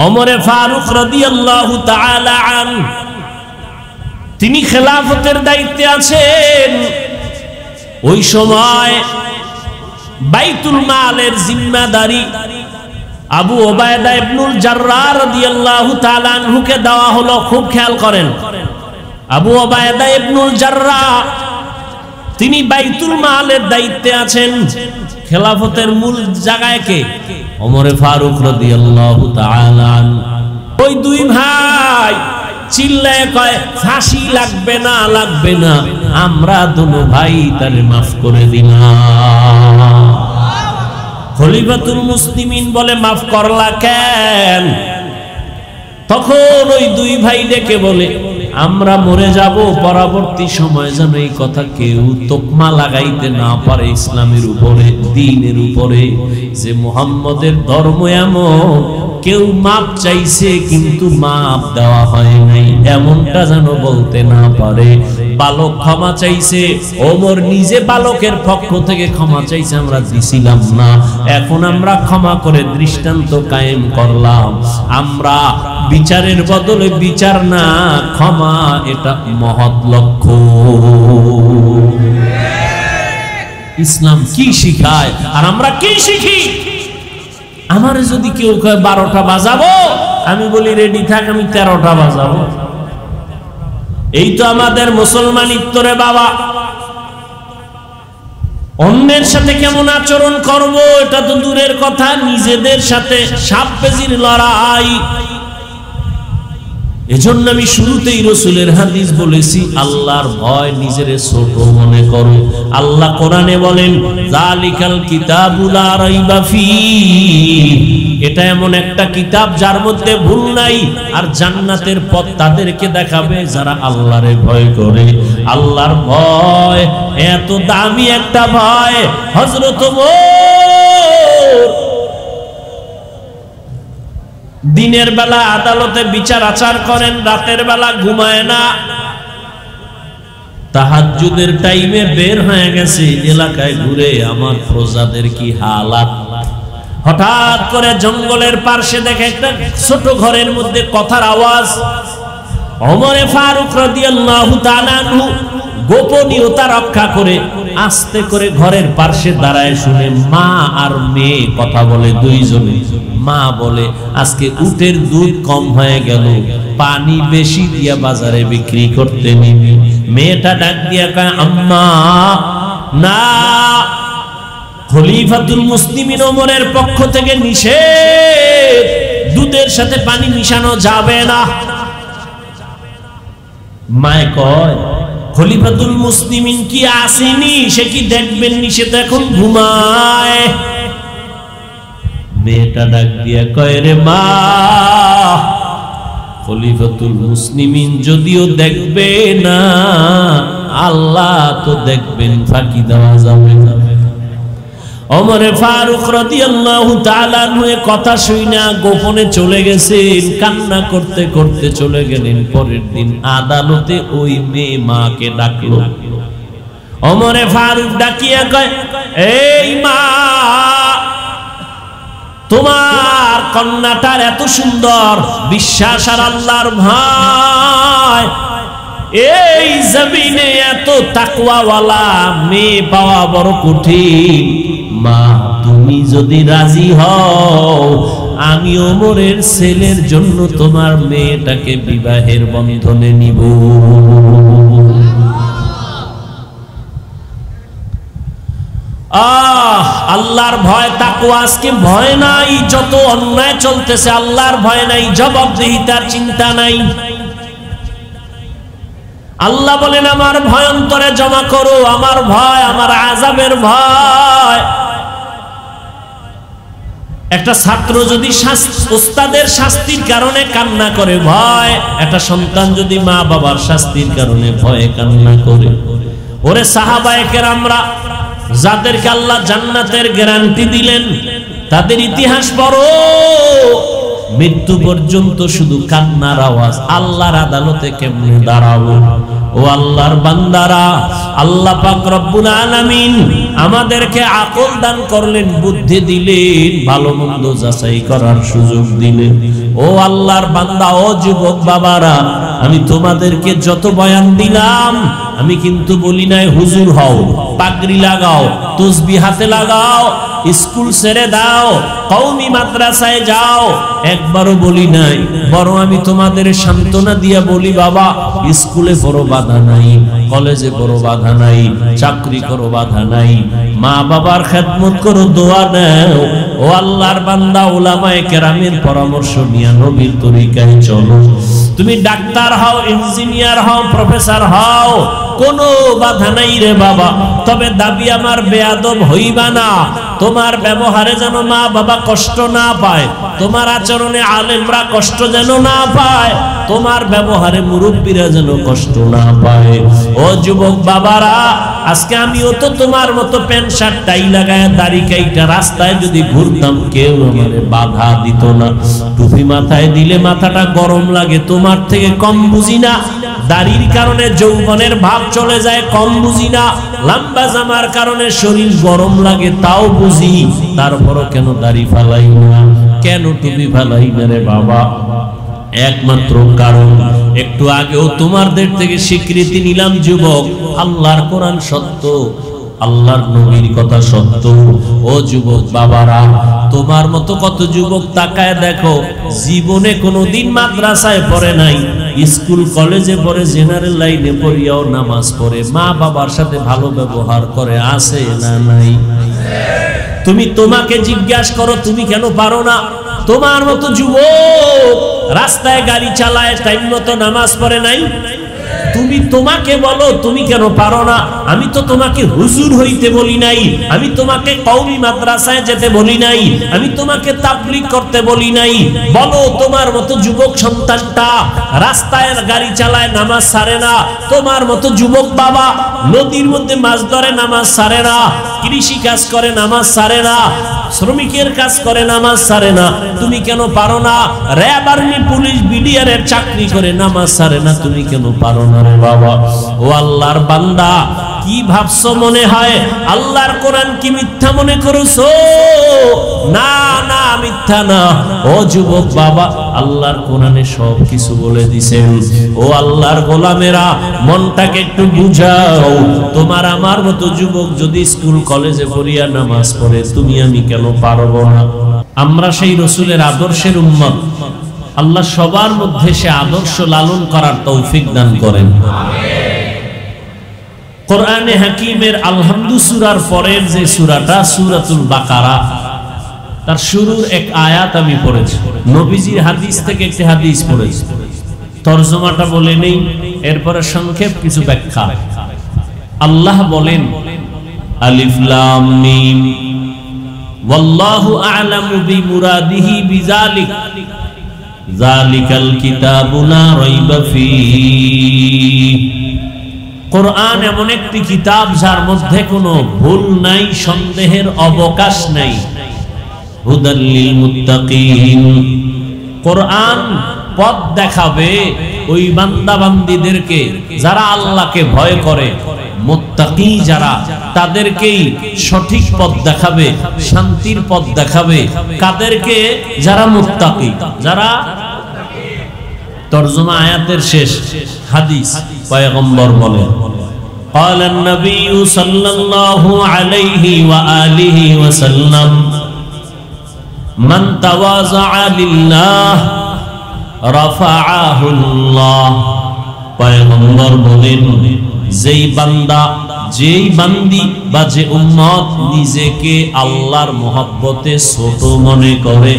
ওমরে ফারুক রাদিয়াল্লাহু তাআলা আনহু তিনি খেলাফতের দায়িত্বে আছেন। ওই সময় বাইতুল মালের জিম্মাদারি আবু ওবায়দা ইবনুল জাররাহ রাদিয়াল্লাহু তাআলা আনহুকে দেওয়া হলো। খুব খেয়াল করেন, আবু ওবায়দা ইবনুল জাররাহ তিনি বাইতুল মালের দায়িত্বে আছেন। খেলাফতের মূল জায়গায় কে? ওমরে ফারুক রাদিয়াল্লাহু তাআলা আনহু। ওই দুই ভাই চিল্লায় কয়, ফাঁসি লাগবে না, লাগবে না, আমরা দুনো ভাই তারে মাফ করে দিলাম। খলিফাতুল মুসলিমিন বলে, মাফ করলা কেন? তখন ওই দুই ভাই ডেকে বলে, আমরা মরে যাব, পরবর্তী সময় যেন এই কথা কেউ তোকমা লাগাইতে না পারে ইসলামের উপরে, দ্বীনের উপরে, যে মুহাম্মদের ধর্ম এমন কেউ মাপ চাইছে কিন্তু মাপ দেওয়া হয় নাই, এমনটা যেন বলতে না পারে। বালক ক্ষমা চাইছে, ওমর নিজে বালকের পক্ষ থেকে ক্ষমা চাইছে, আমরা দিছিলাম না, এখন আমরা ক্ষমা করে দৃষ্টান্ত কায়েম করলাম। আমরা বিচারের বদলে বিচার না, ক্ষমা, এটা মহৎ লক্ষ্য। ইসলাম কি শিখায় আর আমরা কি শিখি? আমার যদি কেউ কয় 12টা বাজাবো, আমি বলি রেডি থাক, আমি 13টা বাজাবো। এই তো আমাদের মুসলমানিত্ব রে বাবা। অন্যের সাথে কেমন আচরণ করব এটা তো দূরের কথা, নিজেদের সাথে সাপ বেজির লড়াই। এজন্য আমি শুরুতেই রাসূলের হাদিস বলেছি, আল্লাহর ভয় নিজের ছোট মনে করো। আল্লাহ কোরআনে বলেন, যালিকাল কিতাবু লা রাইবা ফীহি, এটা এমন একটা কিতাব যার মধ্যে ভুল নাই, আর জান্নাতের পথ তাদেরকে দেখাবে যারা আল্লাহরে ভয় করে। আল্লাহর ভয় এত দামি একটা ভয়, হযরত ওমর দিনের বেলা আদালতে বিচার আচার করেন, রাতের বেলা ঘুমায় না। তাহাজ্জুদের টাইমে বের হয়ে গেছে এলাকায় ঘুরে, আমার প্রজাদের কি হালাত। হঠাৎ করে জঙ্গলের পাশে দেখে একটা ছোট ঘরের মধ্যে কথার আওয়াজ। ওমরে ফারুক রাদিয়াল্লাহু তাআলা আনহু গোপনীয়তা রক্ষা করে আস্তে করে ঘরের পাশে দাঁড়ায়, শুনে মা আর মেয়ে কথা বলে দুইজনে। মা বলে, আজকে উটের দুধ কম হয়ে গেল, পানি বেশি দিয়া বাজারে বিক্রি করতে নিবি। মেয়েটা ডাক দিয়া কয়, আম্মা না, খলিফাতুল মুসলিমিন ওমরের পক্ষ থেকে নিষেধ, দুধের সাথে পানি মিশানো যাবে না। মায়ে কয়, খলিফাতুল মুসলিমিন কি আসেনি, সে কি দেখবেন নি, সে তো এখন ঘুমায়। মেয়েটা ডাক দিয়া কয়, রে মা, খলিফাতুল মুসলিমিন যদিও দেখবে না, আল্লাহ তো দেখবেন, ফাঁকি দেওয়া যাবে না। ওমরে ফারুক রাদিয়াল্লাহু তাআলা আনহু কথা শুইনা গোপনে চলে গেছেন, কান্না করতে করতে চলে গেলেন। পরের দিন আদালতে ওই মেয়ে মাকে ডাকলো। ওমরে ফারুক ডাকিয়া কয়, এই মা, তোমার কন্যাটার এত সুন্দর বিশ্বাস আর আল্লাহর ভয়, এই জমিনে এত তাকওয়াওয়ালা মেয়ে পাওয়া বড় কঠিন। মা, তুমি যদি রাজি হও, আমি ওমরের ছেলের জন্য তোমার মেয়েটাকে বিবাহের বন্ধনে নিব। আল্লাহর ভয়, তাকওয়া আজকে ভয় নাই। যত অন্যায় চলতেছে আল্লাহর ভয় নাই, জবাবদিহিতার চিন্তা নাই। আল্লাহ বলেন, আমার ভয় অন্তরে জমা করো, আমার ভয়, আমার আযাবের ভয়। একটা ছাত্র যদি ওস্তাদের শাস্তির কারণে কান্না করে ভয়, একটা সন্তান যদি মা বাবার শাস্তির কারণে ভয়ে কান্না করে। ওরে সাহাবায়ে কেরামরা যাদেরকে আল্লাহ জান্নাতের গ্যারান্টি দিলেন, তাদের ইতিহাস পড়ো, মৃত্যু পর্যন্ত শুধু কান্নার আওয়াজ। আল্লাহর আদালতে কেমনে দাঁড়াবো? ও আল্লাহর বান্দারা, আল্লাহ পাক রব্বুল আলামিন আমাদেরকে আকল দান করলেন, বুদ্ধি দিলেন, ভালো মন্দ যাচাই করার সুযোগ দিলেন। ও আল্লাহর বান্দা, ও যুবক বাবারা, আমি তোমাদেরকে যত বয়ান দিলাম, আমি কিন্তু বলি নাই হুজুর হও, পাগড়ি লাগাও, তসবিহ হাতে লাগাও, স্কুল ছেড়ে দাও, কওমি মাদ্রাসায় যাও, একবারও বলি নাই। বরং আমি তোমাদের সান্ত্বনা দিয়া বলি, বাবা স্কুলে বড় বাধা নাই, কলেজে বড় বাধা নাই, চাকরি করো বাধা নাই, মা বাবার খেদমত করো, দোয়া নাও। ও আল্লাহর বান্দা, উলামায়ে কেরামের পরামর্শ নিয়ে নবীর তরিকায় চলো। তুমি ডাক্তার হও, ইঞ্জিনিয়ার হও, প্রফেসর হও, কোনো বাধা নাই রে বাবা। তবে দাবি আমার বেয়াদব হইবা না, তোমার ব্যবহারে যেন মা বাবা কষ্ট না পায়, তোমার আচরণে আলেমরা কষ্ট যেন না পায়, তোমার ব্যবহারে মুরব্বীরা যেন কষ্ট না পায়। ও যুবক বাবারা, আজকে আমিও তো তোমার মতো প্যান্ট শার্ট টাই লাগায় দাড়ি কাইটা রাস্তায় যদি ঘুরতাম, কেউ আমারে বাধা দিত না। টুপি মাথায় দিলে মাথাটা গরম লাগে, তোমার থেকে কম বুঝি না। দাড়ির কারণে যৌবনের ভাব চলে যায়, কম বুঝি না। লম্বা জামার কারণে শরীর গরম লাগে, তাও বুঝি। তারপরও কেন দাড়ি ফালাই না, কেন টুপি ফালাই না রে বাবা? একমাত্র কারণ, একটু আগেও তোমাদের থেকে স্বীকৃতি নিলাম যুবক, আল্লাহর কোরআন সত্য, আল্লাহর নবীর কথা সত্য। ও যুবক বাবারা, তোমার মতো কত যুবক তাকায় দেখো, জীবনে কোনোদিন মাদ্রাসায় পড়ে নাই, স্কুল কলেজে পড়ে, জেনারেল লাইনে পড়িয়াও নামাজ পড়ে, মা বাবার সাথে ভালো ব্যবহার করে, আছে না নাই? তুমি তোমাকে জিজ্ঞাসা করো, তুমি কেন পারো না? তোমার মতো যুবক রাস্তায় গাড়ি চালায়, টাইম মতো নামাজ পড়ে নাই। তুমি তোমাকে বলো, তুমি কেন পারো না? আমি তো তোমাকে হুজুর হইতে বলি নাই, আমি তোমাকে কওমি মাদ্রাসায় যেতে বলি নাই, আমি তোমাকে তাবলীগ করতে বলি নাই। বলো, তোমার মতো যুবক সন্তানটা রাস্তায় গাড়ি চালায়, নামাজ ছাড়ে না। তোমার মতো যুবক বাবা নদীর মধ্যে মাছ ধরে, নামাজ ছাড়ে না। কৃষি কাজ করে, নামাজ ছাড়ে না। শ্রমিকের কাজ করে, নামাজ ছাড়ে না। তুমি কেন পারো না? র‍্যাব, আর্মি, পুলিশ, বিডিআর এর চাকরি করে, নামাজ ছাড়ে না। তুমি কেন পারো না রে বাবা? ও আল্লাহর বান্দা, কি ভাবছো মনে হয় আল্লাহর কোরআন কি মিথ্যা মনে করছো? না না, মিথ্যা না। ও যুবক বাবা, আল্লাহর কোরআনে সব কিছু বলে দিছেন। ও আল্লাহর গোলামেরা, মনটাকে একটু বুঝাও। তোমার আমার মতো যুবক যদি স্কুল কলেজে পড়িয়া নামাজ পড়ে, তুমি আমি কেন পারবো না? আমরা সেই রাসূলের আদর্শের উম্মত। আল্লাহ সবার মধ্যে সে আদর্শ লালন করার তৌফিক দান করেন। কোরআনে হাকিমের আলহামদু সূরার পরের যে সূরাটা, সূরাতুল বাকারা, তার শুরুর এক আয়াত আমি পড়েছি। নবীজির হাদিস থেকে একটি হাদিস পড়েছি, তরজমাটা বলে নেই, এরপরে সংক্ষেপ কিছু ব্যাখ্যা। আল্লাহ বলেন, আলিফ লাম মিম ওয়াল্লাহু আ'লামু বিমুরাদিহি বিযালিক যালিকাল কিতাবু লা রাইবা ফীহি। কোরআন এমন একটি কিতাব যার মধ্যে কোনো ভুল নাই, সন্দেহের অবকাশ নাই। হুদাল লিল মুত্তাকিন, কোরআন পথ দেখাবে ওই বান্দা বান্দীদেরকে যারা আল্লাহকে ভয় করে, মুত্তাকি যারা, তাদেরকেই সঠিক পথ দেখাবে, শান্তির পথ দেখাবে। কাদেরকে? যারা মুত্তাকি, যারা। তরজমা আয়াতের শেষ হাদিস, পয়গম্বর বলেন, قال النبي صلى الله عليه وآله وسلم من تواضع لله رفعه الله। পয়গম্বর বলেন, যেই বান্দা, যেই বান্দি বা যে উম্মত নিজেকে আল্লাহর মহব্বতে ছোট মনে করে,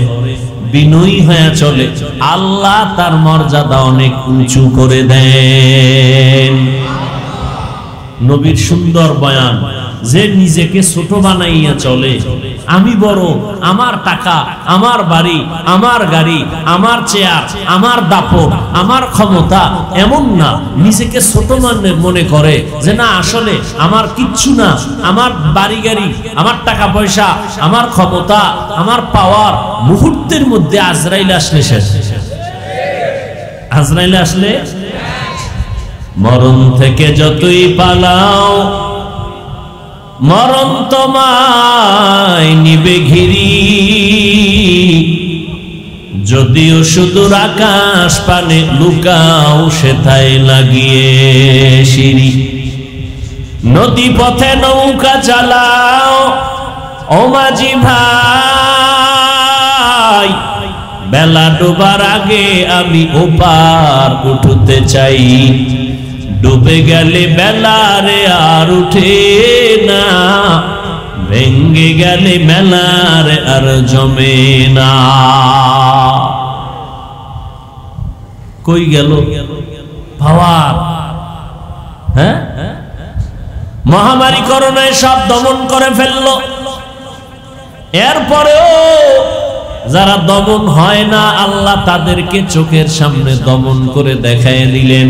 বিনয়ী হয়ে চলে, আল্লাহ তার মর্যাদা অনেক উঁচু করে দেন। নবীর সুন্দর বয়ান, যে নিজেকে ছোট বানাইয়া চলে, আমি বড়, আমার টাকা, আমার বাড়ি, আমার গাড়ি, আমার চেয়ার, আমার দাপট, আমার ক্ষমতা, এমন না। নিজেকে ছোট মনে করে যে না, আসলে আমার কিচ্ছু না, আমার বাড়ি গাড়ি, আমার টাকা পয়সা, আমার ক্ষমতা, আমার পাওয়ার, মুহূর্তের মধ্যে আজরাইল আসলে শেষ। আজরাইল আসলে মরণ থেকে যতই পালাও মরণ তোমায় নিবে ঘিরি, যদিও সুদূর আকাশ পানে লুকাও সেথায় লাগিয়ে সিঁড়ি। নদী পথে নৌকা চালাও ও মাঝি ভাই, বেলা ডোবার আগে আমি ওপার উঠতে চাই। ডুবে গেলে বেলারে আর উঠে না, ভেঙ্গে গেলে মেলার আর জমে না। কই গেল পাওয়ার? হ্যাঁ, মহামারী করোনায় সব দমন করে ফেললো। এরপরেও যারা দমন হয় না, আল্লাহ তাদেরকে চোখের সামনে দমন করে দেখায় দিলেন।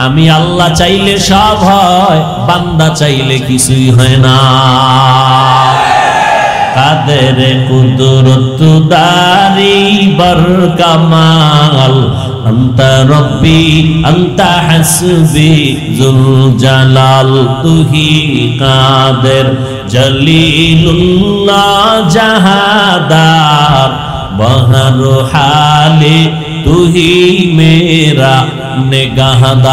আমি আল্লাহ চাইলে সব হয়, বান্দা চাইলে কিছুই হয় না। কাদের কুদরত দারি বার কামাল, আন্তা রব্বি আন্তা হাসবি জুল জালাল। তুহি কাদের জলিলুল্লাহ জাহাদার, বহর হালে তুহি মেরা নেগাহদার।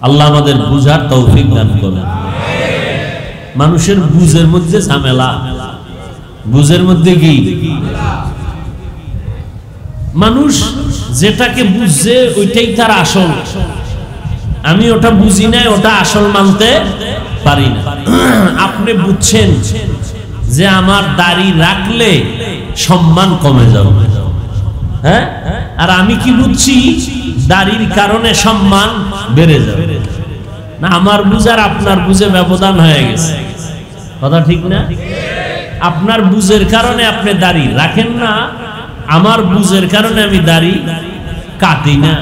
আল্লাহ আমাদের বুঝার তৌফিক দান করেন। মানুষের বুঝের মধ্যে ঝামেলা, বুঝের মধ্যে কি? মানুষ যেটাকে বুঝছে ওইটাই তার আসল। আমি ওটা বুঝি না, ওটা আসল মানতে পারি না। আপনি বুঝছেন যে আমার দাড়ি রাখলে সম্মান কমে যাবে, হ্যাঁ? আর আমি কি বুঝছি? দাড়ির কারণে সম্মান বেড়ে যাবে। না, আমার বুঝার আপনার বুঝে ব্যবধান হয়ে গেছে। কথা ঠিক না? আপনার বুঝের কারণে আপনি দাড়ি রাখেন না, আমার বুঝের কারণে আমি দাড়ি কাটি না।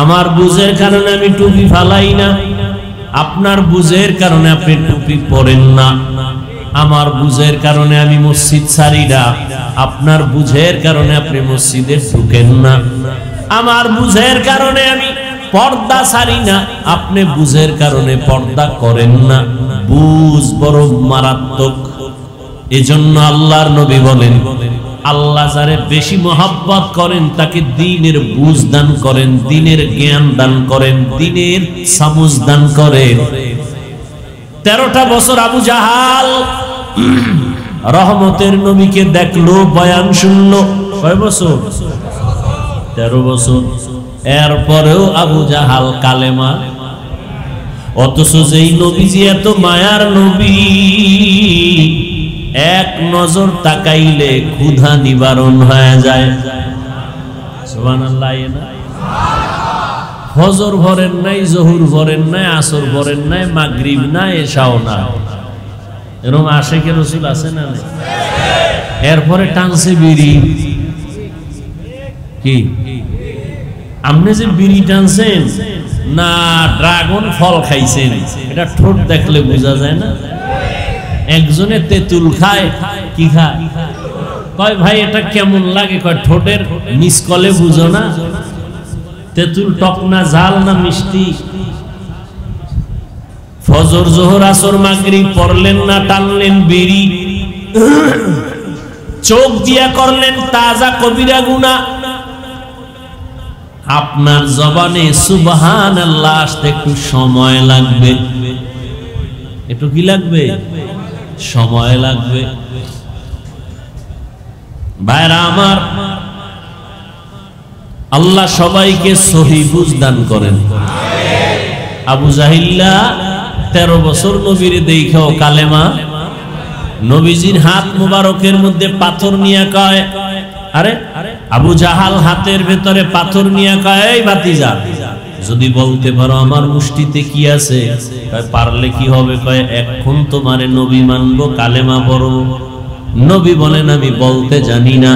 আমার বুঝের কারণে আমি টুপি ফালাই না, আপনার বুঝের কারণে আপনি টুপি পরেন না। আমার বুঝের কারণে আমি মসজিদ ছাড়ি না, আপনার বুঝের কারণে আপনি মসজিদে ঢুকেন না। আমার বুঝের কারণে আমি পর্দা ছাড়ি না, আপনি বুঝের কারণে পর্দা করেন না। বুঝ বড় মারাত্মক। এজন্য আল্লাহর নবী বলেন, আল্লাহ যারে বেশি মহব্বত করেন তাকে দ্বীনের বুঝ দান করেন, দ্বীনের জ্ঞান দান করেন, দ্বীনের সমঝ দান করেন। 13টা বছর আবু জাহাল রহমতের নবীকে দেখলো, বয়ান শুনলো। কয় বছর? 13 বছর। এরপরেও আবু জাহাল কালেমা। অথচ যেই নবীজি এত মায়ার নবী, এক নজর তাকাইলে ক্ষুধা নিবারণ হয়ে যায়। সুবহানাল্লাহ। ফজর ভরেন নাই, জহুর ভরেন নাই, আসর ভরেন নাই, মাগরিব না, এশাও না। এরকম আশিকে রাসূল আছে না? এরপরে টানছে বিড়ি। কি আপনি যে বিড়ি টানছেন না ড্রাগন ফল খাইছেন, এটা ঠোঁট দেখলে বোঝা যায় না? একজনে তেঁতুল খায়, কি খায়? কয় ভাই এটা কেমন লাগে? কয় ঠোঁটের মিসকলে বুঝো না? তেঁতুল টক না, ঝাল না, মিষ্টি? ফজর জোহর আসর মাগরিব পড়লেন না, টানলেন বিড়ি। চোখ দিয়া করলেন তাজা কবিরা গুনাহ। আপনার জবানে সুবহানাল্লাহ আসতে একটু সময় লাগবে। একটু কি লাগবে? সময় লাগবে। ভাইরা আমার, আল্লাহ সবাইকে সহি বুঝ দান করেন। আবু জাহিল্লা 13 বছর নবীরে দেখাও কালেমা। নবীজির হাত মুবারকের মধ্যে পাথর নিয়ে কয়, আরে আবু জাহাল হাতের ভেতরে পাথর নিয়ে কয়, এই ভাতিজা যদি বলতে পারো আমার মুষ্টিতে কি আছে? কয় পারলে কি হবে? কয় এখন তোমারে নবী মানবো, কালেমা পড়ো। নবী বলেন আমি বলতে জানি না।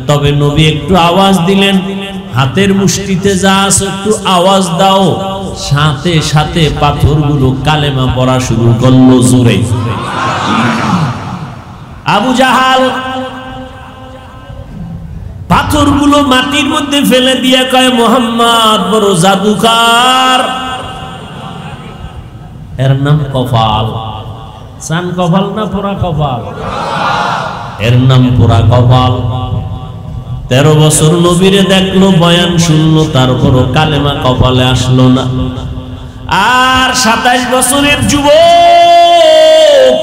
তবে নবী একটু আওয়াজ দিলেন, হাতের মুষ্টিতে যা আছে একটু আওয়াজ দাও। সাথে সাথে পাথরগুলো কালেমা পড়া শুরু করলো জোরে। আবু জাহাল পাথর পাথরগুলো মাটির মধ্যে ফেলে দিয়ে কয় মোহাম্মদ বড় জাদুকার। এর নাম কপাল। চান কপাল না পোড়া কপাল? এর নাম পোড়া কপাল। 13 বছর নবীরে দেখলো, বয়ান শুনলো, তারপরও কালেমা কপালে আসলো না। আর 27 বছরের যুবক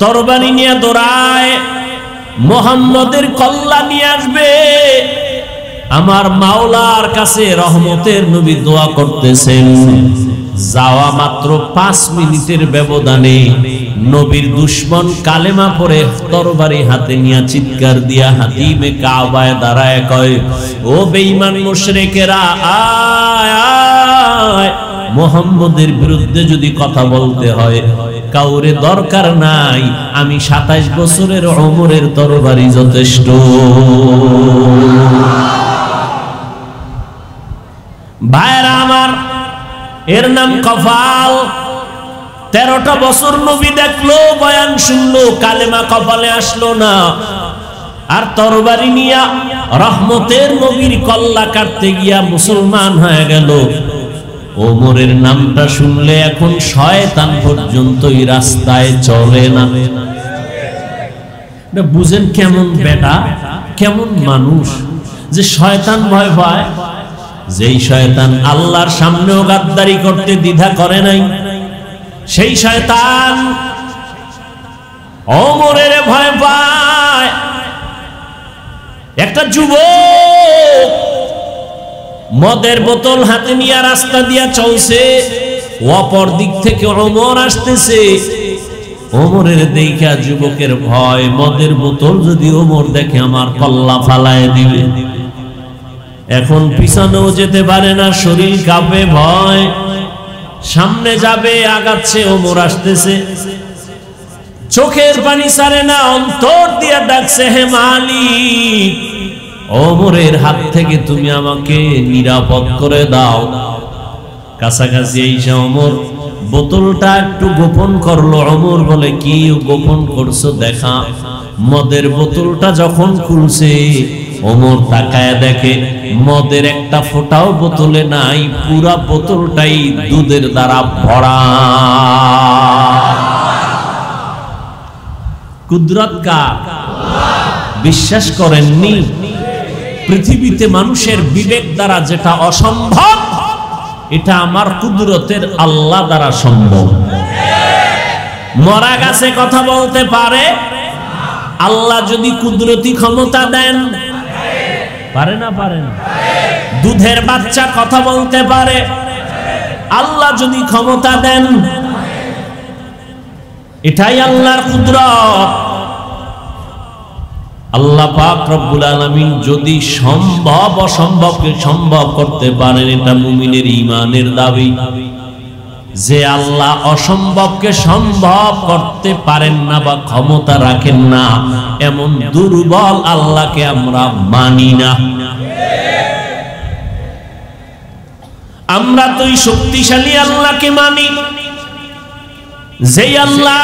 তরবারি নিয়ে দৌড়ায়, মুহাম্মদের কল্লা নিয়ে আসবে। আমার মাওলার কাছে রহমতের নবী দোয়া করতেছেন। যাওয়া মাত্র 5 মিনিটের ব্যবধানে নবীর দুশমন কালেমা পড়ে তরবারি হাতে নিয়ে চিৎকার দিয়া হাতিমে কাবায় দাঁড়ায় কয়, ও বেঈমান মুশরিকেরা, আয় আয়, মুহাম্মদের বিরুদ্ধে যদি কথা বলতে হয় কাউরে দরকার নাই, আমি 27 বছরের ওমরের তরবারি যথেষ্ট। ভাইরা আমার, এর নাম কপাল। 13টা বছর নবী দেখলো, বয়ান শুনলো, কালেমা কপালে আসলো না। আর তরবারি নিয়া রহমতের নবীর কল্লা কাটতে গিয়া মুসলমান হয়ে গেল। ওমরের নামটা শুনলে এখন শয়তান পর্যন্তই রাস্তায় চলে না। বুঝেন কেমন বেটা, কেমন মানুষ যে শয়তান ভয় পায়। যেই শয়তান আল্লাহর সামনেও গাদ্দারি করতে দ্বিধা করে নাই, সেই শয়তান ওমরের ভয় পায়। একটা যুবক মদের বোতল হাতে নিয়ে রাস্তা দিয়া চলছে, অপর দিক থেকে ওমর আসতেছে। ওমরের দেখা যুবকের ভয়, মদের বোতল যদি ওমর দেখে আমার কল্লা ফালায় দিবে। এখন পিছনেও যেতে পারে না, শরীর কাঁপে ভয়। সামনে যাবে, আগাচ্ছে, ওমর আসতেছে। চোখের পানি ছাড়ে না, অন্তর দিয়া ডাকছে, হে মালিক, ওমরের হাত থেকে তুমি আমাকে নিরাপদ করে দাও। কাছাকাছি এসে ওমর বোতলটা একটু গোপন করলো। ওমর বলে, কি গোপন করছো দেখা। মদের বোতলটা যখন খুলছে, ওমর তাকায় দেখে মদের একটা ফোঁটাও বোতলে নাই, পুরা বোতলটাই দুধের দ্বারা ভরা। কুদরত কার? বিশ্বাস করেননি? পৃথিবীতে মানুষের বিবেক দ্বারা যেটা অসম্ভব, এটা আমার কুদরতের আল্লাহ দ্বারা সম্ভব। মরা গাছে কথা বলতে পারে? আল্লাহ যদি কুদরতি ক্ষমতা দেন, পারে না? পারে না? দুধের বাচ্চা কথা বলতে পারে? আল্লাহ যদি ক্ষমতা দেন, এটাই আল্লাহর কুদরত। আল্লাহ পাক রব্বুল আলামিন যদি সম্ভব অসম্ভবকে সম্ভব করতে পারেন, এটা মুমিনের ঈমানের দাবি। যে আল্লাহ অসম্ভবকে সম্ভব করতে পারেন না বা ক্ষমতা রাখেন না, এমন দুর্বল আল্লাহকে আমরা মানি না। আমরা তো শক্তিশালী আল্লাহকে মানি, যেই আল্লাহ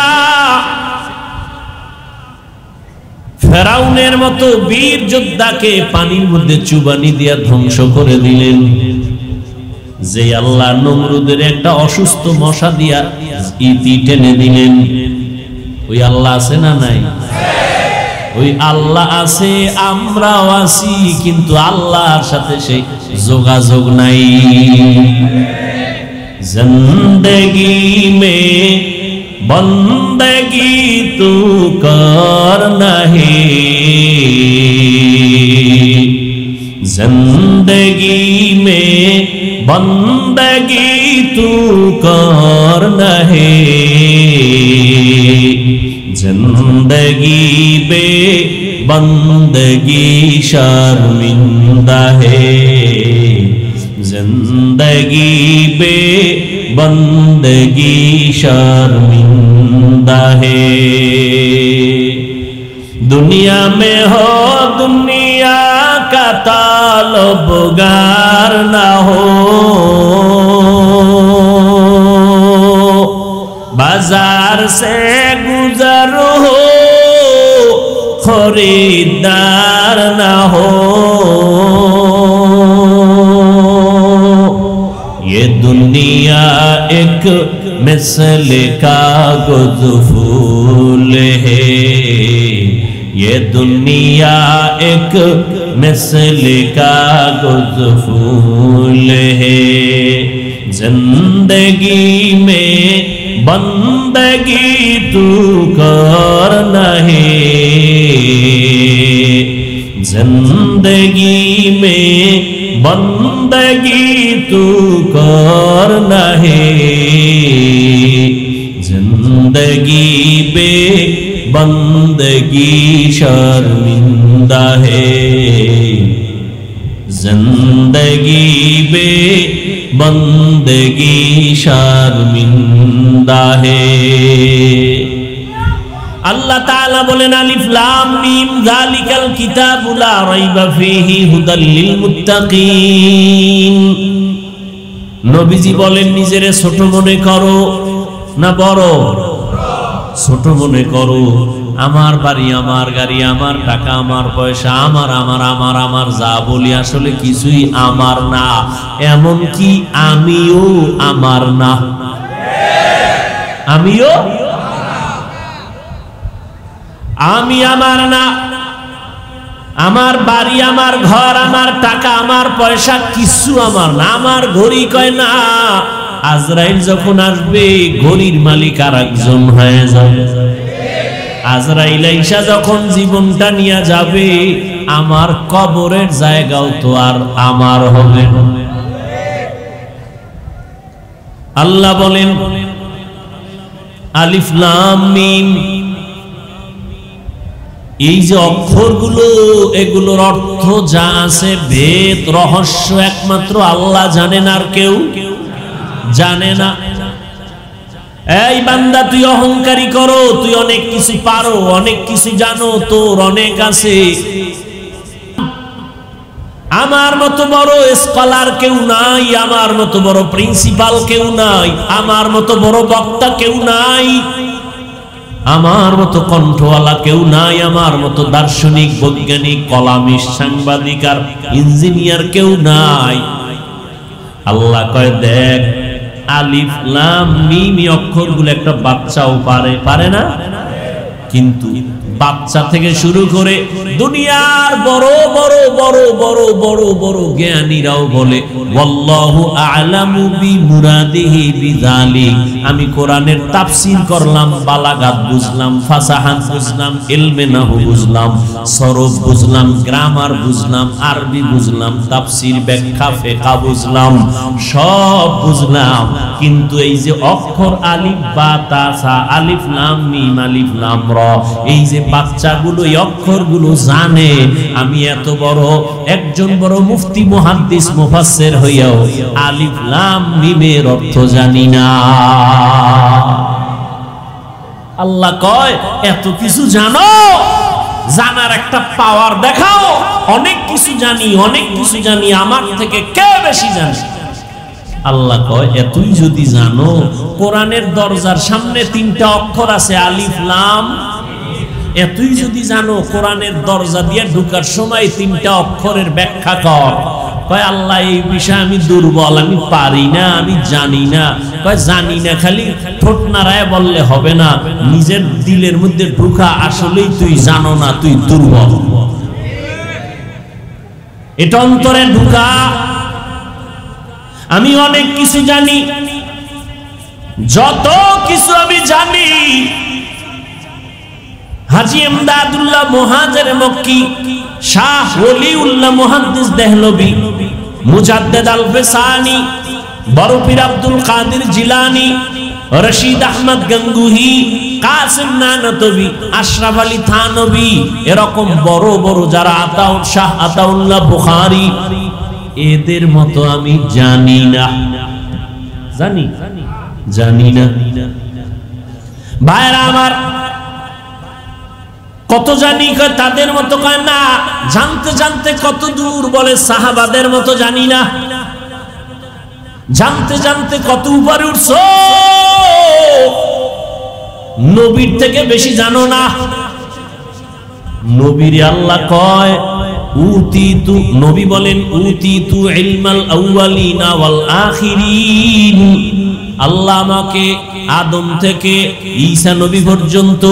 ফেরাউনের মতো বীর যোদ্ধাকে পানির মধ্যে চুবানি দিয়া ধ্বংস করে দিলেন, যে আল্লাহ নমরুদের একটা অসুস্থ মশা দিয়া ইতি টেনে দিলেন, ওই আল্লাহ আছে না নাই? ওই আল্লাহ আছে, আমরাও আছি, কিন্তু আল্লাহর সাথে সেই যোগাযোগ নাই। জিন্দেগি মে বন্দগি তু করনা হে, जिंदगी में बंदगी तू करना है, जिंदगी बे बंदगी शर्मिंदा है, जिंदगी बे बंदगी शर्मिंदा है। दुनिया में हो दुनिया का तालबगार ना हो, बाजार से गुजर हो खरीदार ना हो। ये दुनिया एक मिसल कागज फूल है, ये दुनिया एक मिसल कागज फूल है। जिंदगी में बंदगी तू करना है, जिंदगी में बंदगी तू करना है। जिंदगी बे बंदगी शर्मिंदा है, जिंदगी बे बंदगी शर्मिंदा है। अल्लाह ताला बोलेन अलिफ लाम मीम जालिकाल किताबु ला राइबा फीहि हुदाल लिल मुत्ताकीन। नबीजी बोलेন নিজেরে ছোট মনে করো না বড়? ছোট মনে করো। আমার বাড়ি, আমার গাড়ি, আমার টাকা, আমার পয়সা, আমার আমার আমার আমার যা বলি আসলে কিছুই আমার না, এমন কি আমিও আমার না। আমিও আমি আমার না। আমার বাড়ি, আমার ঘর, আমার টাকা, আমার পয়সা কিছু আমার না। আমার ঘড়ি কয় না আজরাইল যখন আসবে ঘড়ির মালিক আর একজন হয়ে যাবে। আজরাইল আইসা যখন জীবনটা নিয়ে যাবে আমার কবরের জায়গাও তো আর আমার হবে না। আল্লাহ বলেন আলিফ লাম মিম, এই যে অক্ষরগুলো এগুলোর অর্থ যা আছে ভেদ রহস্য একমাত্র আল্লাহ জানেন, আর কেউ জানে না। এই বান্দা তুই অহংকারী করো, তুই অনেক কিছু পারো, অনেক কিছু জানো, তোর অনেক আছে। আমার মতো বড় স্কলার কেউ নাই, আমার মতো বড় প্রিন্সিপাল কেউ নাই, আমার মতো বড় বক্তা কেউ নাই, আমার মতো কণ্ঠওয়ালা কেউ নাই, আমার মতো দার্শনিক, বৈজ্ঞানিক, কলামিস্ট, সাংবাদিক আর ইঞ্জিনিয়ার কেউ নাই। আল্লাহ কয় দেখ আলিফ লাম মিম অক্ষরগুলো একটা বাচ্চাও পারে না? কিন্তু বাচ্চা থেকে শুরু করে দুনিয়ার বড় বড় বড় বড় বড় বড় জ্ঞানীরাও বলে ওয়াল্লাহু আ'লামু বিমুরাদিহি বিযালিক। আমি কোরআনের তাফসীর করলাম, বালাগাত বুঝলাম, ফাসাহাত বুঝলাম, ইলমে নাহু বুঝলাম, সরফ বুঝলাম, গ্রামার বুঝলাম, আরবি বুঝলাম, তাফসীর ব্যাখ্যা ফিকহ বুঝলাম, সব বুঝলাম। কিন্তু এই যে অক্ষর আলিফ বা তা সা, আলিফ লাম মিম, আলিফ লাম র, এই যে বাচ্চাগুলো এই অক্ষরগুলো জানে, আমি এত বড় একজন বড় মুফতি, মুহাদ্দিস, মুফাসসির হইয়াও আলিফ লাম মিমের অর্থ জানি না। আল্লাহ কয় এত কিছু জানো, জানার একটা পাওয়ার দেখাও। অনেক কিছু জানি, অনেক কিছু জানি, আমার থেকে কে বেশি জানে? আল্লাহ কয় এতই যদি জানো, কোরআনের দরজার সামনে তিনটা অক্ষর আছে আলিফ লাম। এতই যদি জানো, কোরআনের দরজা দিয়ে ঢোকার সময় তিনটা অক্ষরের ব্যাখ্যা কর। কয় আল্লাহ এই বিষয়ে আমি দুর্বল, আমি পারি না, আমি জানি না। কয় জানি না খালি ঠোঁট নাড়ায় বললে হবে না, নিজের দিলের মধ্যে ঢোকা আসলেই তুই জানো না, তুই দুর্বল। এটা অন্তরে ঢোকা। আমি অনেক কিছু জানি, যত কিছু আমি জানি হাজী ইমদাদুল্লাহ মুহাজির মক্কি, শাহ ওলিউল্লাহ মুহাদ্দিস দেহলভী, মুজাদ্দিদ আল-ফিসানি, বড় পীর আব্দুল কাদের জিলানী, রশিদ আহমদ গঙ্গুহি, কাসিম নানতবী, আশরাফ আলী থানবী, এরকম বড় বড় যারা, আতাউল শাহ আতাউল্লাহ বুখারী, এদের মতো আমি জানি না। জানি না ভাইরা আমার, কত জানি তাদের মতো কয় না, জানতে জানতে কত দূর বলে সাহাবাদের মতো জানি না, জানতে জানতে কত উপরে উঠছো, নবীর থেকে বেশি জানো না। নবীর আল্লাহ কয় উতিতু, নবী বলেন উতিতু ইলমাল আউয়ালিনা ওয়াল আখিরিন। আল্লাহ আমাকে আদম থেকে ঈসা নবী পর্যন্ত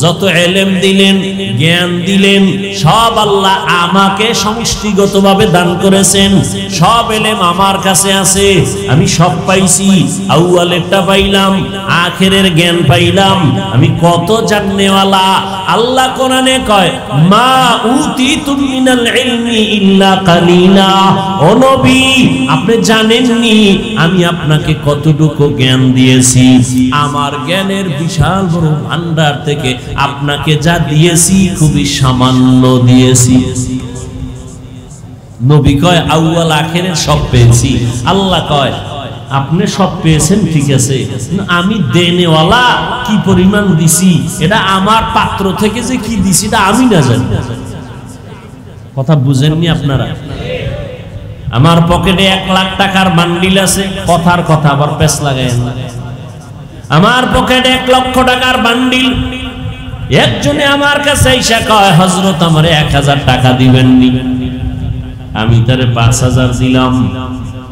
যত ইলম দিলেন, জ্ঞান দিলেন, সব আল্লাহ আমাকে সমষ্টিগতভাবে দান করেছেন। সব ইলম আমার কাছে আছে, আমি সব পাইছি। আউয়ালেরটা পাইলাম, আখেরের জ্ঞান পাইলাম। আমি কত জাননেওয়ালা। আল্লাহ কোরআনে কয় মা উতিতুম মিনাল ইলমি ইল্লা কালিলা। ও নবী, আপনি জানেননি আমি আপনাকে কতটুকু জ্ঞান দিয়েছি। আমার জ্ঞানের বিশাল বড় ভান্ডার থেকে আপনাকে যা দিয়েছি খুবই সামান্য দিয়েছি। নবী কয় আউয়াল আখেরের সব পেয়েছি। আল্লাহ কয় আপনি সব পেয়েছেন ঠিক আছে, আমি দেনেওয়ালা কি পরিমাণ দিছি এটা আমার পাত্র থেকে যে কি দিছি এটা আমি না জানি। কথা বুঝেননি আপনারা? আমার পকেটে 1 লাখ টাকার বান্ডিল আছে, কথার কথা আবার পেছ লাগায় না। আমার পকেটে 1 লক্ষ টাকার বান্ডিল। একজনে আমার কাছে এসে কয় হযরত আমারে 1000 টাকা দিবেননি। আমি তারে 5000 দিলাম।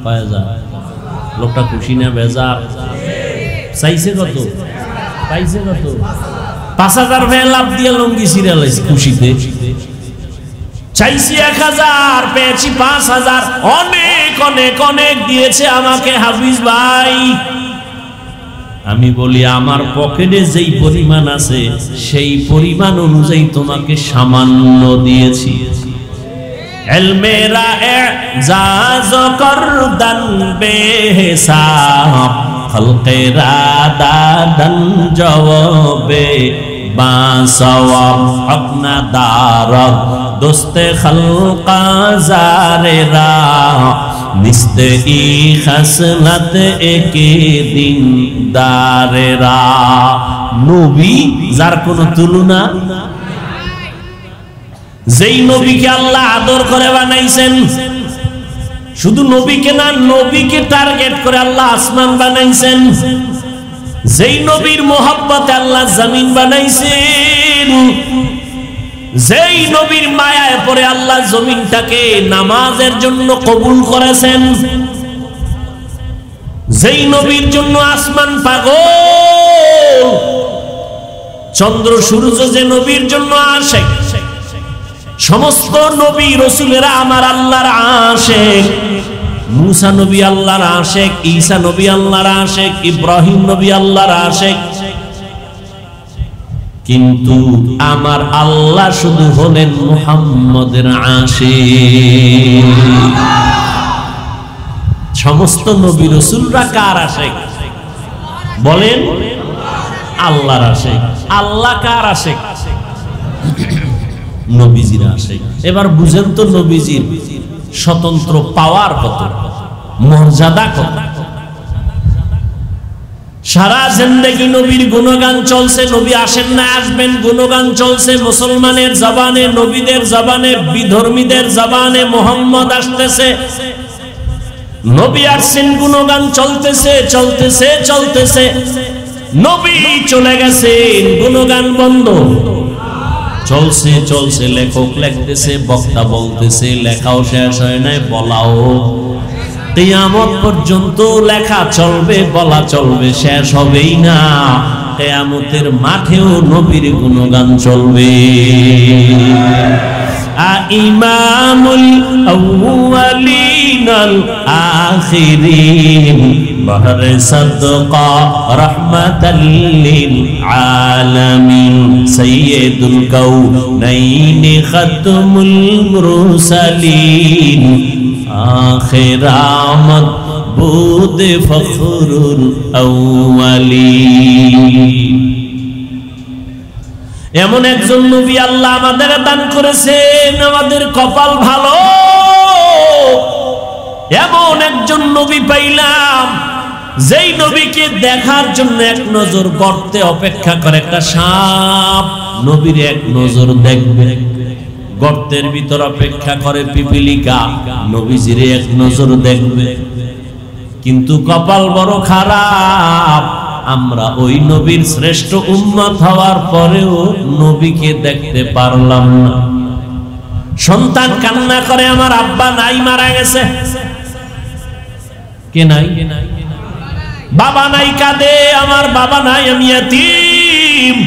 5000 লোকটা খুশি না বেজার? চাইছে কত? পাইছে কত? 5000 ভে লাভ দিয়ে লঙ্গি সিরিয়াল খুশিতে। চাইছি 1000, পেয়েছি 5000। অনেক অনেক অনেক দিয়েছে আমাকে হাফিজ ভাই। আমি বলি আমার পকেটে যেই পরিমাণ আছে সেই পরিমাণ অনুযায়ী তোমাকে সামান্য দিয়েছি। ইলমেরা ইজাজ করদান বেহিসাব, খলকেরা দাদান জওয়াবে বাসওয়াব। আপনা দারদ দোস্তে খলকা জারেরা, নিস্তে ই খাসলত একে দিন দারেরা। নবী যার কোনো তুলনা, যেই নবীকে আল্লাহ আদর করে বানাইছেন। শুধু নবীকে না, নবীকে টার্গেট করে আল্লাহ আসমান বানাইছেন। যেই নবীর মোহাব্বতে আল্লাহ জমিন বানাইছেন। যেই নবীর মায়ায় পড়ে আল্লাহ জমিনটাকে নামাজের জন্য কবুল করেছেন। যেই নবীর জন্য আসমান পাগল, চন্দ্র সূর্য যে নবীর জন্য আশিক। সমস্ত নবী রাসূলেরা আমার আল্লাহর আশিক। মুসা নবী আল্লাহর আশিক, ঈসা নবী আল্লাহর আশিক, ইব্রাহিম নবী আল্লাহর আশিক। কিন্তু আমার আল্লাহ শুধু হলেন মুহাম্মদের আশিক। সমস্ত নবী রাসূলরা কার আশিক বলেন? আল্লাহর আশিক। আল্লাহ কার আশিক? নবীজির আশিক। এবার বুঝেন তো নবীজির স্বতন্ত্র পাওয়ার কত, মর্যাদা কত। সারা জিন্দেগি নবীর গুণগান চলছে। নবী আসেন না, আসবেন, গুণগান চলছে। মুসলমানের জবানে, নবীদের জবানে, বিধর্মীদের জবানে মুহাম্মদ আসতেছে। নবী আসছেন, গুণগান চলতেছে চলতেছে চলতেছে। নবী চলে গেছেন, গুণগান বন্ধ। চলছে চলছে, লেখক লিখতেছে, বক্তা বলতেছে, লেখাও শেষ হয় নাই, বলাও। কিয়ামত পর্যন্ত লেখা চলবে, বলা চলবে, শেষ হবেই না। কিয়ামতের মাঠেও নবীর গুণগান চলবে। ইমামুল আউয়ালিনাল আখিরিন, বহরে সাদকা রাহমাতাল লিল আলামিন, সাইয়্যিদুল কাউনাইন খাতমুল মুরসালিন, আখিরামত বুদ ফখরুল আউয়ালিন। এমন একজন নবী আল্লাহ আমাদের দান করেছেন। আমাদের কপাল ভালো, এমন একজন নবী পাইলাম যেই নবীকে দেখার জন্য এক নজর গর্তে অপেক্ষা করে একটা সাপ। নবীর এক নজর দেখবে। গর্তের ভিতর অপেক্ষা করে পিপিলিকা, নবীজির এক নজর দেখবে। কিন্তু কপাল বড় খারাপ, আমরা ওই নবীর শ্রেষ্ঠ উম্মত হওয়ার পরেও নবীকে দেখতে পারলাম না। সন্তান কান্না করে আমার আব্বা নাই, মারা গেছে। কে নাই? বাবা নাই, কাঁদে আমার বাবা নাই, আমি ইয়াতীম।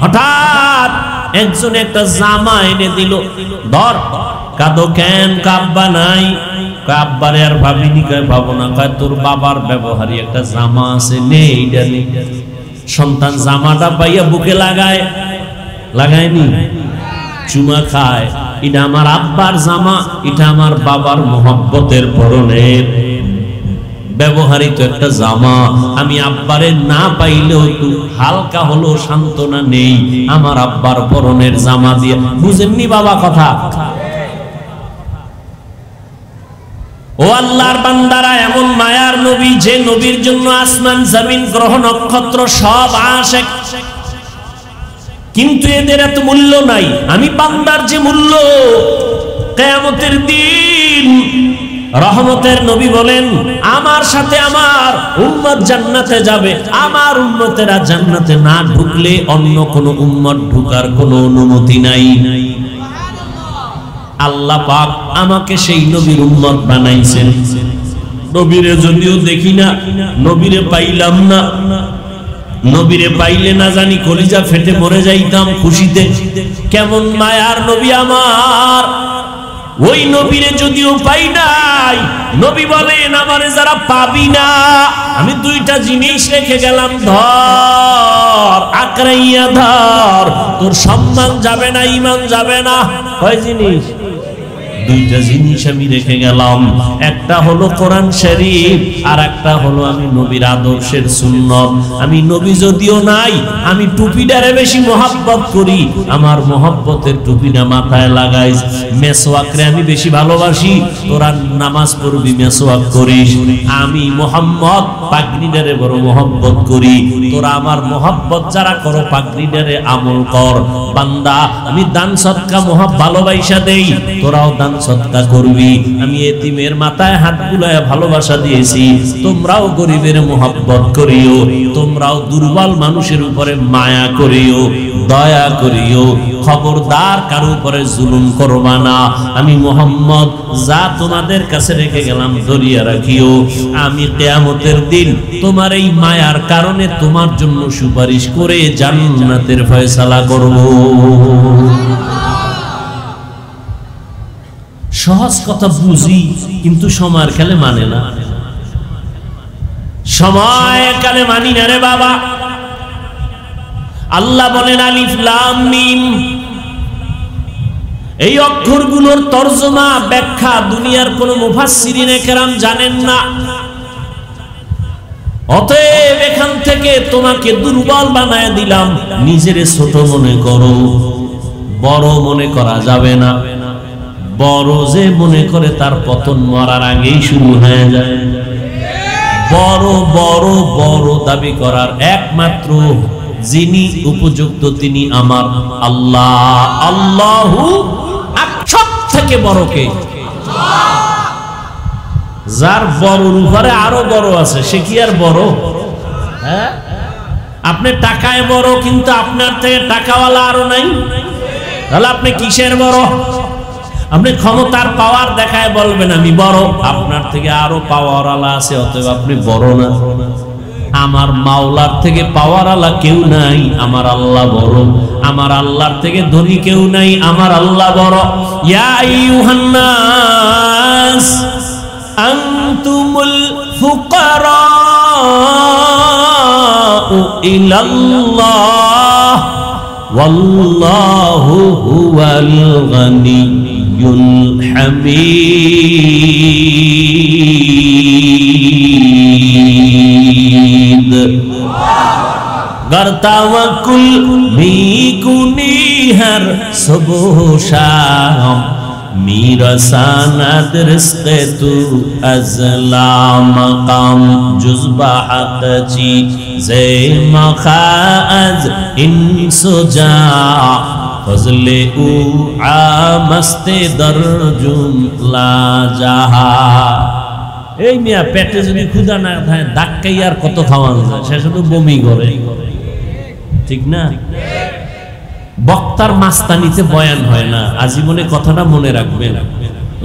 হঠাৎ একজন একটা জামা এনে দিল, ধর। কাঁদো কেন? আব্বা নাই। আব্বারে আর ভাবিনি, কয় ভাবো না, কয় তোর বাবার ব্যবহারী একটা জামা আছে, নে এইটা নে। সন্তান জামাটা পাইয়া বুকে লাগায়, লাগায়নি, চুমা খায়। এটা আমার আব্বার জামা, এটা আমার বাবার মোহব্বতের পরনের ব্যবহারিত একটা জামা। আমি আব্বারে না পাইলেও একটু হালকা হলো সান্ত্বনা নেই আমার আব্বার পরনের জামা দিয়ে। বুঝেননি বাবা কথা? ও আল্লাহর বান্দারা, এমন মায়ার নবী, যে নবীর জন্য আসমান জমিন গ্রহ নক্ষত্র সব আশিক, কিন্তু এদের এত মূল্য নাই। আমি বান্দার যে মূল্য, কিয়ামতের দিন রহমতের নবী বলেন, আমার সাথে আমার উম্মত জান্নাতে যাবে। আমার উম্মতেরা জান্নাতে না ঢুকলে অন্য কোন উম্মত ঢুকার কোনো অনুমতি নাই। আল্লাহ পাক আমাকে সেই নবীর উম্মত বানাইছেন। নবীরে যদিও দেখি না, নবীরে পাইলাম না, নবীরে পাইলে না জানি কলিজা ফেটে মরে যাইতাম খুশিতে। কেমন মায়ার নবী আমার! ওই নবীরে যদিও পাই নাই, নবী বলেন আমারে যারা পাবি না, আমি দুইটা জিনিস রেখে গেলাম, ধর, আকড়াইয়া ধর, তোর সম্মান যাবে না, ঈমান যাবে না। কয় জিনিস? দুইটা জিনিস আমি রেখে গেলাম। একটা হলো কোরআন শরীফ, আর একটা হলো আমি নবীর আদর্শের সুন্নত। আমি নবী যদিও নাই, আমি টুপিটারে বেশি মহব্বত করি। আমার মহব্বতের টুপিটা মাথায় লাগাই। মেসওয়াকরে আমি বেশি ভালোবাসি, তোরা নামাজ পড়বি মেসওয়াক করিস। আমি মুহাম্মদ পাগড়িটারে বড় মহব্বত করি, তোরা আমার মহব্বত যারা করো পাগড়িটারে আমল কর। বান্দা, আমি দান সদকা ভালোবাসা দেই, তোরাও দান সদকা করবি। আমি এতিমের মাথায় হাত বুলায় ভালোবাসা দিয়েছি, তোমরাও গরিবের মহব্বত করিও, তোমরাও দুর্বল মানুষের উপরে মায়া করিও, দয়া করিও। খবরদার কারো উপরে জুলুম করবা না। আমি মুহাম্মদ যা তোমাদের কাছে রেখে গেলাম ধরিয়া রাখিও। আমি কিয়ামতের দিন তোমার এই মায়ার কারণে তোমার জন্য সুপারিশ করে জান্নাতের ফয়সালা করব। সহজ কথা বুঝি, কিন্তু সময়ের কালে মানে না। সময়ের কালে মানি না রে বাবা। আল্লাহ বলেন আলিফ লাম মিম, এই অক্ষরগুলোর তরজমা ব্যাখ্যা দুনিয়ার কোন মুফাসসিরিনে কেরাম জানেন না। অতএব এখান থেকে তোমাকে দুর্বল বানায় দিলাম। নিজেরে ছোট মনে করো, বড় মনে করা যাবে না। বড় যে মনে করে তার পতন মরার আগেই শুরু হয়ে যায়। বড় বড় বড় দাবি করার একমাত্র যিনি উপযুক্ত তিনি আমার আল্লাহ। আল্লাহু সব থেকে বড় কে? যার বড়র উপরে আরো বড় আছে, সে কি আর বড়? হ্যাঁ, আপনি টাকায় বড়, কিন্তু আপনার থেকে টাকাওয়ালা আরো নাই, তাহলে আপনি কিসের বড়? আপনি ক্ষমতার পাওয়ার দেখায় বলবেন আমি বড়, আপনার থেকে আরো পাওয়ার আলা আছে, অতএব আপনি বড় না। আমার মাওলার থেকে পাওয়ার আলা কেউ নাই, আমার আল্লাহ বড়। আমার আল্লাহর থেকে ধনী কেউ নাই, আমার আল্লাহ বড়। ইয়া আইয়ুহান নাস আনতুমুল ফুকারাউ ইলাল্লাহ ওয়াল্লাহু হুয়াল গানিয়্যুল হামিদ। गर तवक्कुल भी कुनी हर सुबह शाम मेरा सनद रिज़्क़ तू अज़ला मकाम जुज़्बा हक़ ची ज़े मखाज़ इंसुजा फज़ले उ आमस्ते दर जुमला जहा। এই মিয়া পেটে যদি ক্ষুধা না থাকে ধাক্কাই আর কত খাওয়ানো যায়, সে শুধু বমি করে, ঠিক না? বক্তার মাস্তানিতে বয়ান হয় না, আজীবনে কথাটা মনে রাখবেন।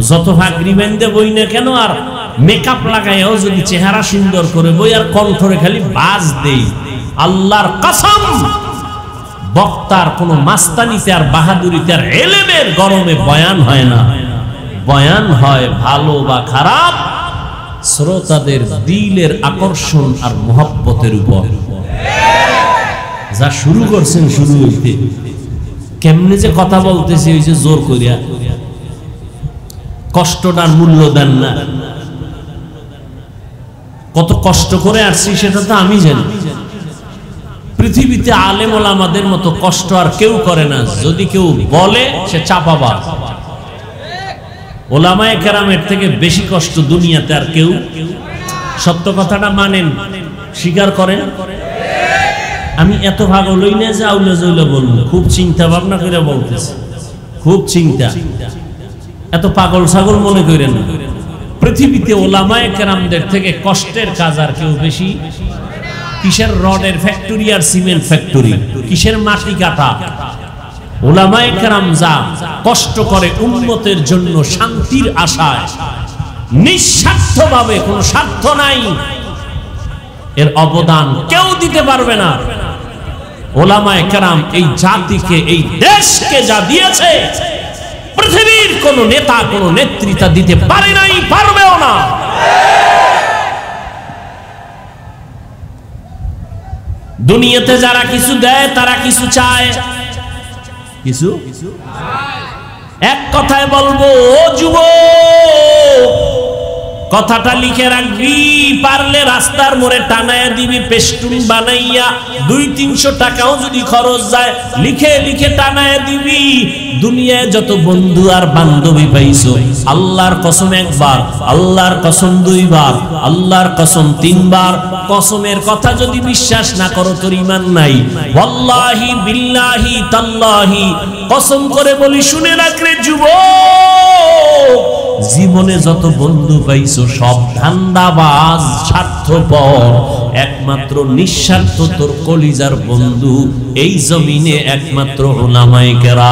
যত ফাগরি বান্ধে বই না কেন আর মেকআপ লাগাইও যদি চেহারা সুন্দর করে বই আর কণ্ঠরে খালি বাজ দেই, আল্লাহর কসম বক্তার কোনো মাস্তানিতে আর বাহাদুরিতে আর এলেমের গরমে বয়ান হয় না। বয়ান হয় ভালো বা খারাপ শ্রোতাদের দিলের আকর্ষণ আর মহব্বতের উপর। যা শুরু করছেন শুরু হইতে কেমনে যে কথা বলতেছে ওই যে জোর করিয়া, কষ্টটার মূল্য দেন না। কত কষ্ট করে আসছি সেটা তো আমি জানি। পৃথিবীতে আলেম ওলামাদের মতো কষ্ট আর কেউ করে না। যদি কেউ বলে সে চাপাবাজ। ওলামায়ে কেরামের থেকে বেশি কষ্ট দুনিয়াতে আর কেউ, সত্য কথাটা মানেন, স্বীকার করেন। আমি এত ভাগ হলই না যে আউলে জৌলে বলবো, খুব চিন্তা ভাবনা করে বলতেছি, খুব চিন্তা, এত পাগল ছাগল মনে করেন না। পৃথিবীতে ওলামায়ে কেরামদের থেকে কষ্টের কাজ আর কেউ বেশি। কিসের রডের ফ্যাক্টরি আর সিমেন্ট ফ্যাক্টরি, কিসের মাটি কাটা। ওলামায়ে কেরাম যা কষ্ট করে উম্মতের জন্য শান্তির আশায়, নিঃস্বার্থভাবে, কোনো স্বার্থ নাই, এর অবদান কেউ দিতে পারবে না। ওলামায়ে কেরাম এই জাতিকে, এই দেশকে যা দিয়েছে পৃথিবীর কোন নেতা, কোন নেতৃত্ব দিতে পারে নাই, পারবেও না। দুনিয়াতে যারা কিছু দেয় তারা কিছু চায়, কিছু এক কথায় বলবো, ও যুবক কথাটা লিখে রাখবি, পারলে রাস্তার মোড়ে টানায়া দিবি পেস্টুন বানাইয়া, 200-300 টাকাও যদি খরচ যায় লিখে লিখে টানায়া দিবি। দুনিয়ায় যত বন্ধু আর বান্ধবী পাইছো, আল্লাহর কসম একবার, আল্লাহর কসম 2 বার, আল্লাহর কসম 3 বার, কসমের কথা যদি বিশ্বাস না করো তোর ঈমান নাই। ওয়াল্লাহি বিল্লাহি তাল্লাহি কসম করে বলি, শুনে রাখ রে যুবক, জীবনে যত বন্ধু পাইছো সব ধান্দাবাজ, স্বার্থপর। একমাত্র নিঃস্বার্থ তোর কলিজার বন্ধু এই জমিনে একমাত্র উলামায়ে কেরাম।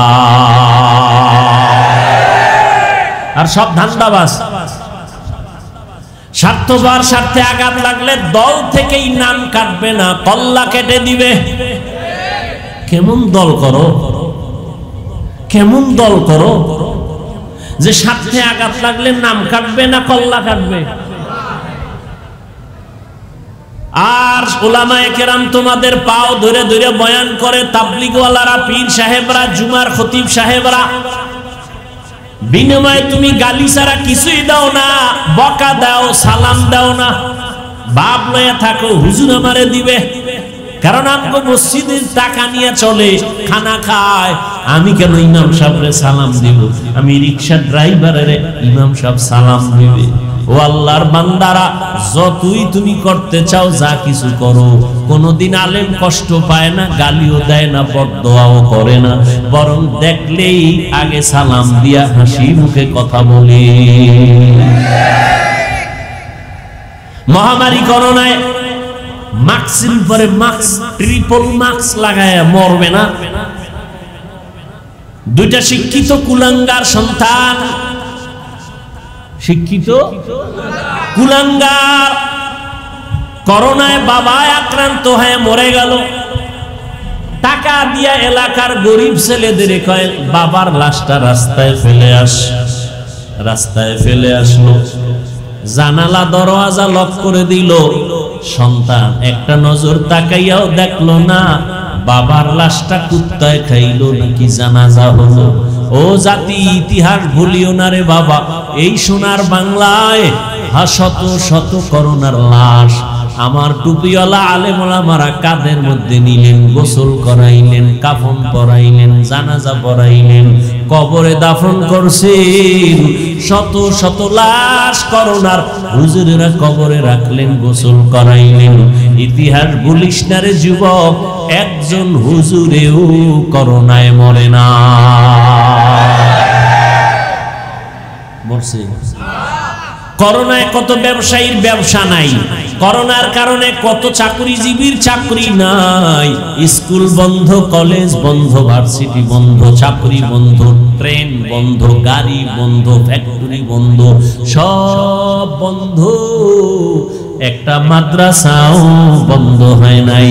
আর সব ধান্দাবাজ, স্বার্থপর। স্বার্থে আঘাত লাগলে দল থেকেই নাম কাটবে না, কল্লা কেটে দিবে। কেমন দল করো, কেমন দল করো যে স্বার্থে আঘাত লাগলে নাম কাটবে না, কল্লা কাটবে। আর উলামায়ে কেরাম তোমাদের পাও ধরে ধরে বয়ান করে, তাবলীগওয়ালারা, পীর সাহেবরা, জুমার খতিব সাহেবরা, বিনিময়ে তুমি গালি ছাড়া কিছুই দাও না, বকা দাও, সালাম দাও না, বাপ লয়ে থাকো হুজুর আমারে দিবে। কারণ আমগো মসজিদের টাকা নিয়ে চলে, খানা খায়। আমি কেন ইমাম সাহেবরে সালাম দিব? আমি রিকশা ড্রাইভারের ইমাম সাহেব সালাম দিবে। ও আল্লাহর বান্দারা, যতই তুমি করতে চাও যা কিছু করো, কোনদিন আলেম কষ্ট পায় না, গালিও দেয় না, বদদোয়াও করে না, বরং দেখলেই আগে সালাম দিয়া হাসি মুখে কথা বলে। মহামারী করোনায় মাস্কের উপরে মাস্ক, ট্রিপল মাস্ক লাগায় মরবে না। 2টা শিক্ষিত কুলাঙ্গার সন্তান, শিক্ষিত কুলাঙ্গার করোনায় বাবায় আক্রান্ত হয়ে মরে গেল। টাকা দিয়া এলাকার গরিব ছেলেদের কয় বাবার লাশটা রাস্তায় ফেলে আস। রাস্তায় ফেলে আসলো, জানালা দরওয়াজা লক করে দিল। সন্তান একটা নজর তাকাইয়াও দেখলো না বাবার লাশটা কুত্তায় খাইলো নাকি জানাজা হলো। ও জাতি, ইতিহাস ভুলিও না রে বাবা। এই সোনার বাংলায় শত শত করোনার লাশ আমার টুপিওয়ালা আলেম ওলামারা কাঁধের মধ্যে নিলেন, গোসল করাইলেন, কাফন পরাইলেন, জানাজা পরাইলেন, কবরে দাফন করছেন। শত শত লাশ করোনার হুজুরেরা কবরে রাখলেন, গোসল করাইলেন। ইতিহাস ভুলিস না রে যুবক, একজন হুজুরেও করোনায় মরে না, মরছে। করোনায় কত ব্যবসায়ীর ব্যবসা নাই, করোনার কারণে কত চাকরিজীবীর চাকরি নাই, স্কুল বন্ধ, কলেজ বন্ধ, ভার্সিটি বন্ধ, চাকরি বন্ধ, ট্রেন বন্ধ, গাড়ি বন্ধ, ফ্যাক্টরি বন্ধ, সব বন্ধ, একটা মাদ্রাসাও বন্ধ হয় নাই।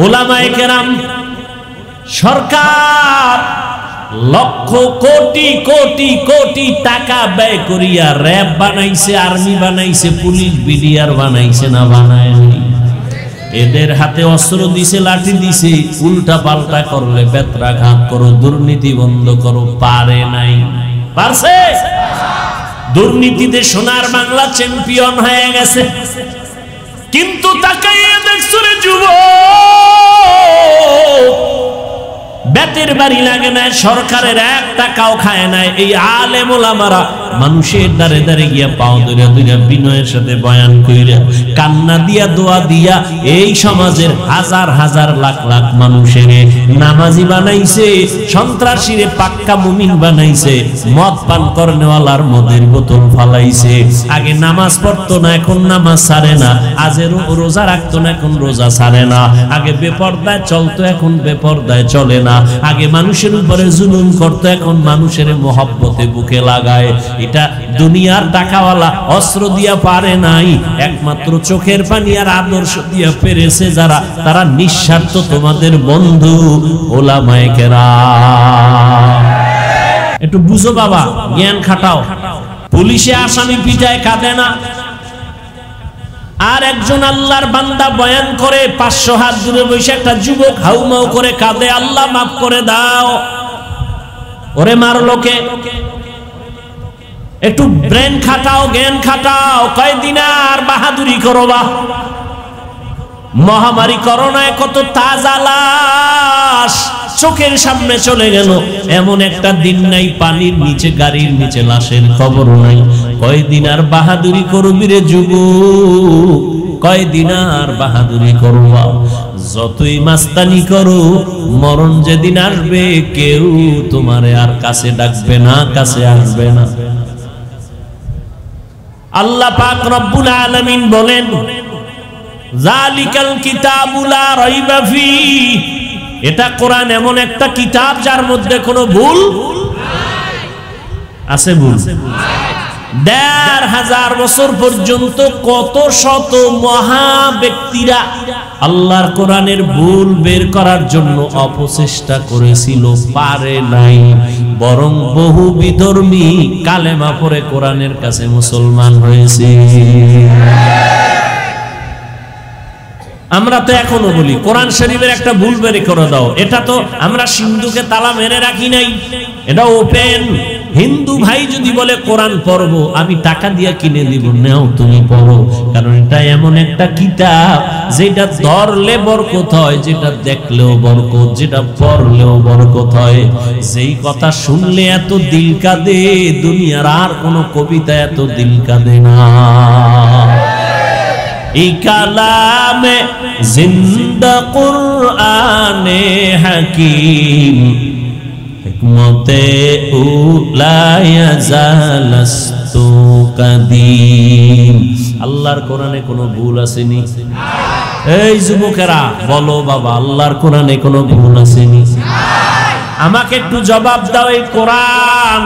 উলামায়ে কেরাম, সরকার লক্ষ কোটি কোটি কোটি টাকা ব্যয় করিয়া র্যাব বানাইছে, আর্মি বানাইছে, পুলিশ বিডিআর বানাইছে, না বানায়? এদের হাতে অস্ত্র দিছে, লাঠি দিছে, উল্টা পাল্টা করলে বেত্রাঘাত করো, দুর্নীতি বন্ধ করো, পারে নাই? পারছে? দুর্নীতিতে সোনার বাংলা চ্যাম্পিয়ন হয়ে গেছে। কিন্তু তাকাইয়া দেখছো রে যুবক, বেতের বাড়ি লাগে না, সরকারের 1 টাকাও খায় না। এই আলেম ওলামারা মানুষের দ্বারে দ্বারে গিয়া পাও ধরে ধরে বিনয়ের সাথে বয়ান কইরা, কান্না দিয়া, দোয়া দিয়া এই সমাজের হাজার হাজার লাখ লাখ মানুষের নামাজি বানাইছে, সন্ত্রাসীরে পাক্কা মুমিন বানাইছে, মদ পান করনেওয়ালার মদের বোতল ফালাইছে। আগে নামাজ পড়তো না, এখন নামাজ ছাড়ে না। আগে রোজা রাখতো না, এখন রোজা ছাড়ে না। আগে বেপরদায় চলতো, এখন বেপরদায় চলে না। আগে মানুষের উপরে জুলুম করতো, এখন মানুষের মহব্বতে বুকে লাগায়। এটা দুনিয়ার টাকাওয়ালা অস্ত্র দিয়া পারে নাই, একমাত্র চোখের পানি আর আদর্শ দিয়া পেরেছে যারা, তারা নিঃস্বার্থ তোমাদের বন্ধু ওলামায়ে কেরাম। একটু বুঝো বাবা, জ্ঞান খাটাও। পুলিশে আসামি পিটায়, কাঁদে না। আর একজন আল্লাহর বান্দা বয়ান করে, 500 হাত দূরে বসে একটা যুবক হাউমাউ করে কাঁদে, আল্লাহ মাফ করে দাও, ওরে মারলো কে? একটু ব্রেন খাটাও, জ্ঞান খাটাও। কয়দিন আর বাহাদুরি করো বা? মহামারী করোনায় কত তাজা লাশ চোখের সামনে চলে গেল, এমন একটা দিন নাই পানির নিচে, গাড়ির নিচে লাশের খবর নাই। কয়দিন আর বাহাদুরি করবি রে যুবক, কয়দিন আর বাহাদুরি করবা? যতই মাস্তানি করো, মরণ যেদিন আসবে কেউ তোমারে আর কাছে ডাকবে না, কাছে আসবে না। আল্লাহ পাক রব্বুল আলামিন বলেন, জালিকাল কিতাবু লা রাইবা ফি, এটা কোরআন এমন একটা কিতাব যার মধ্যে কোনো ভুল আছে? ভুল 1500 বছর পর্যন্ত কত শত মহা ব্যক্তিরা আল্লাহর কোরআনের ভুল বের করার জন্য অপচেষ্টা করেছিল, পারে নাই। বরং বহু বিধর্মী কালেমা পড়ে কোরআনের কাছে মুসলমান হয়েছে। আমরা তো এখনো বলি কোরআন শরীফের একটা ভুল বের করে দাও। এটা তো আমরা সিন্ধুকে তালা মেরে রাখি নাই, এটা ওপেন। হিন্দু ভাই যদি বলে কোরআন পড়বো, আমি টাকা দিয়ে কিনে দিব, নাও তুমি পড়ো। কারণ এটা এমন একটা কিতাব যেটা ধরলে বরকত হয়, যেটা দেখলেও বরকত, যেটা পড়লেও বরকত হয়। যেই কথা শুনলে এত দিল কাঁদে, দুনিয়ার আর কোনো কবিতা এত দিল কাঁদে না। এই কালামে জিন্দা কুরআনে হাকিম, হিকমতে উলা ইয়াজালাস্তু কাদিম। আল্লাহর কোরআনে কোনো ভুল আসেনি? এই যুবকেরা বলো বাবা, আল্লাহর কোরআনে কোনো ভুল আসেনি? আমাকে একটু জবাব দাও। এই কোরআন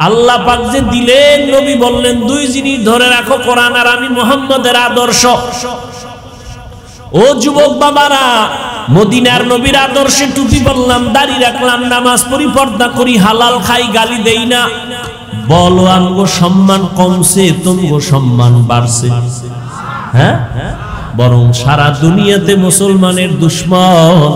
আল্লাহ পাক যে দিলেন, নবী বললেন 2 জিনিস ধরে রাখো, কোরআন আর আমি মুহাম্মদের আদর্শ। ও যুবক বাবারা, মদিনার নবীর আদর্শে টুপি পরলাম, দাড়ি রাখলাম, নামাজ পড়ি, পর্দা করি, হালাল খাই, গালি দেই না। বলো আমগো সম্মান কমছে, তুমগো সম্মান বাড়ছে? হ্যাঁ, বরং সারা দুনিয়াতে মুসলমানের দুশ্মন।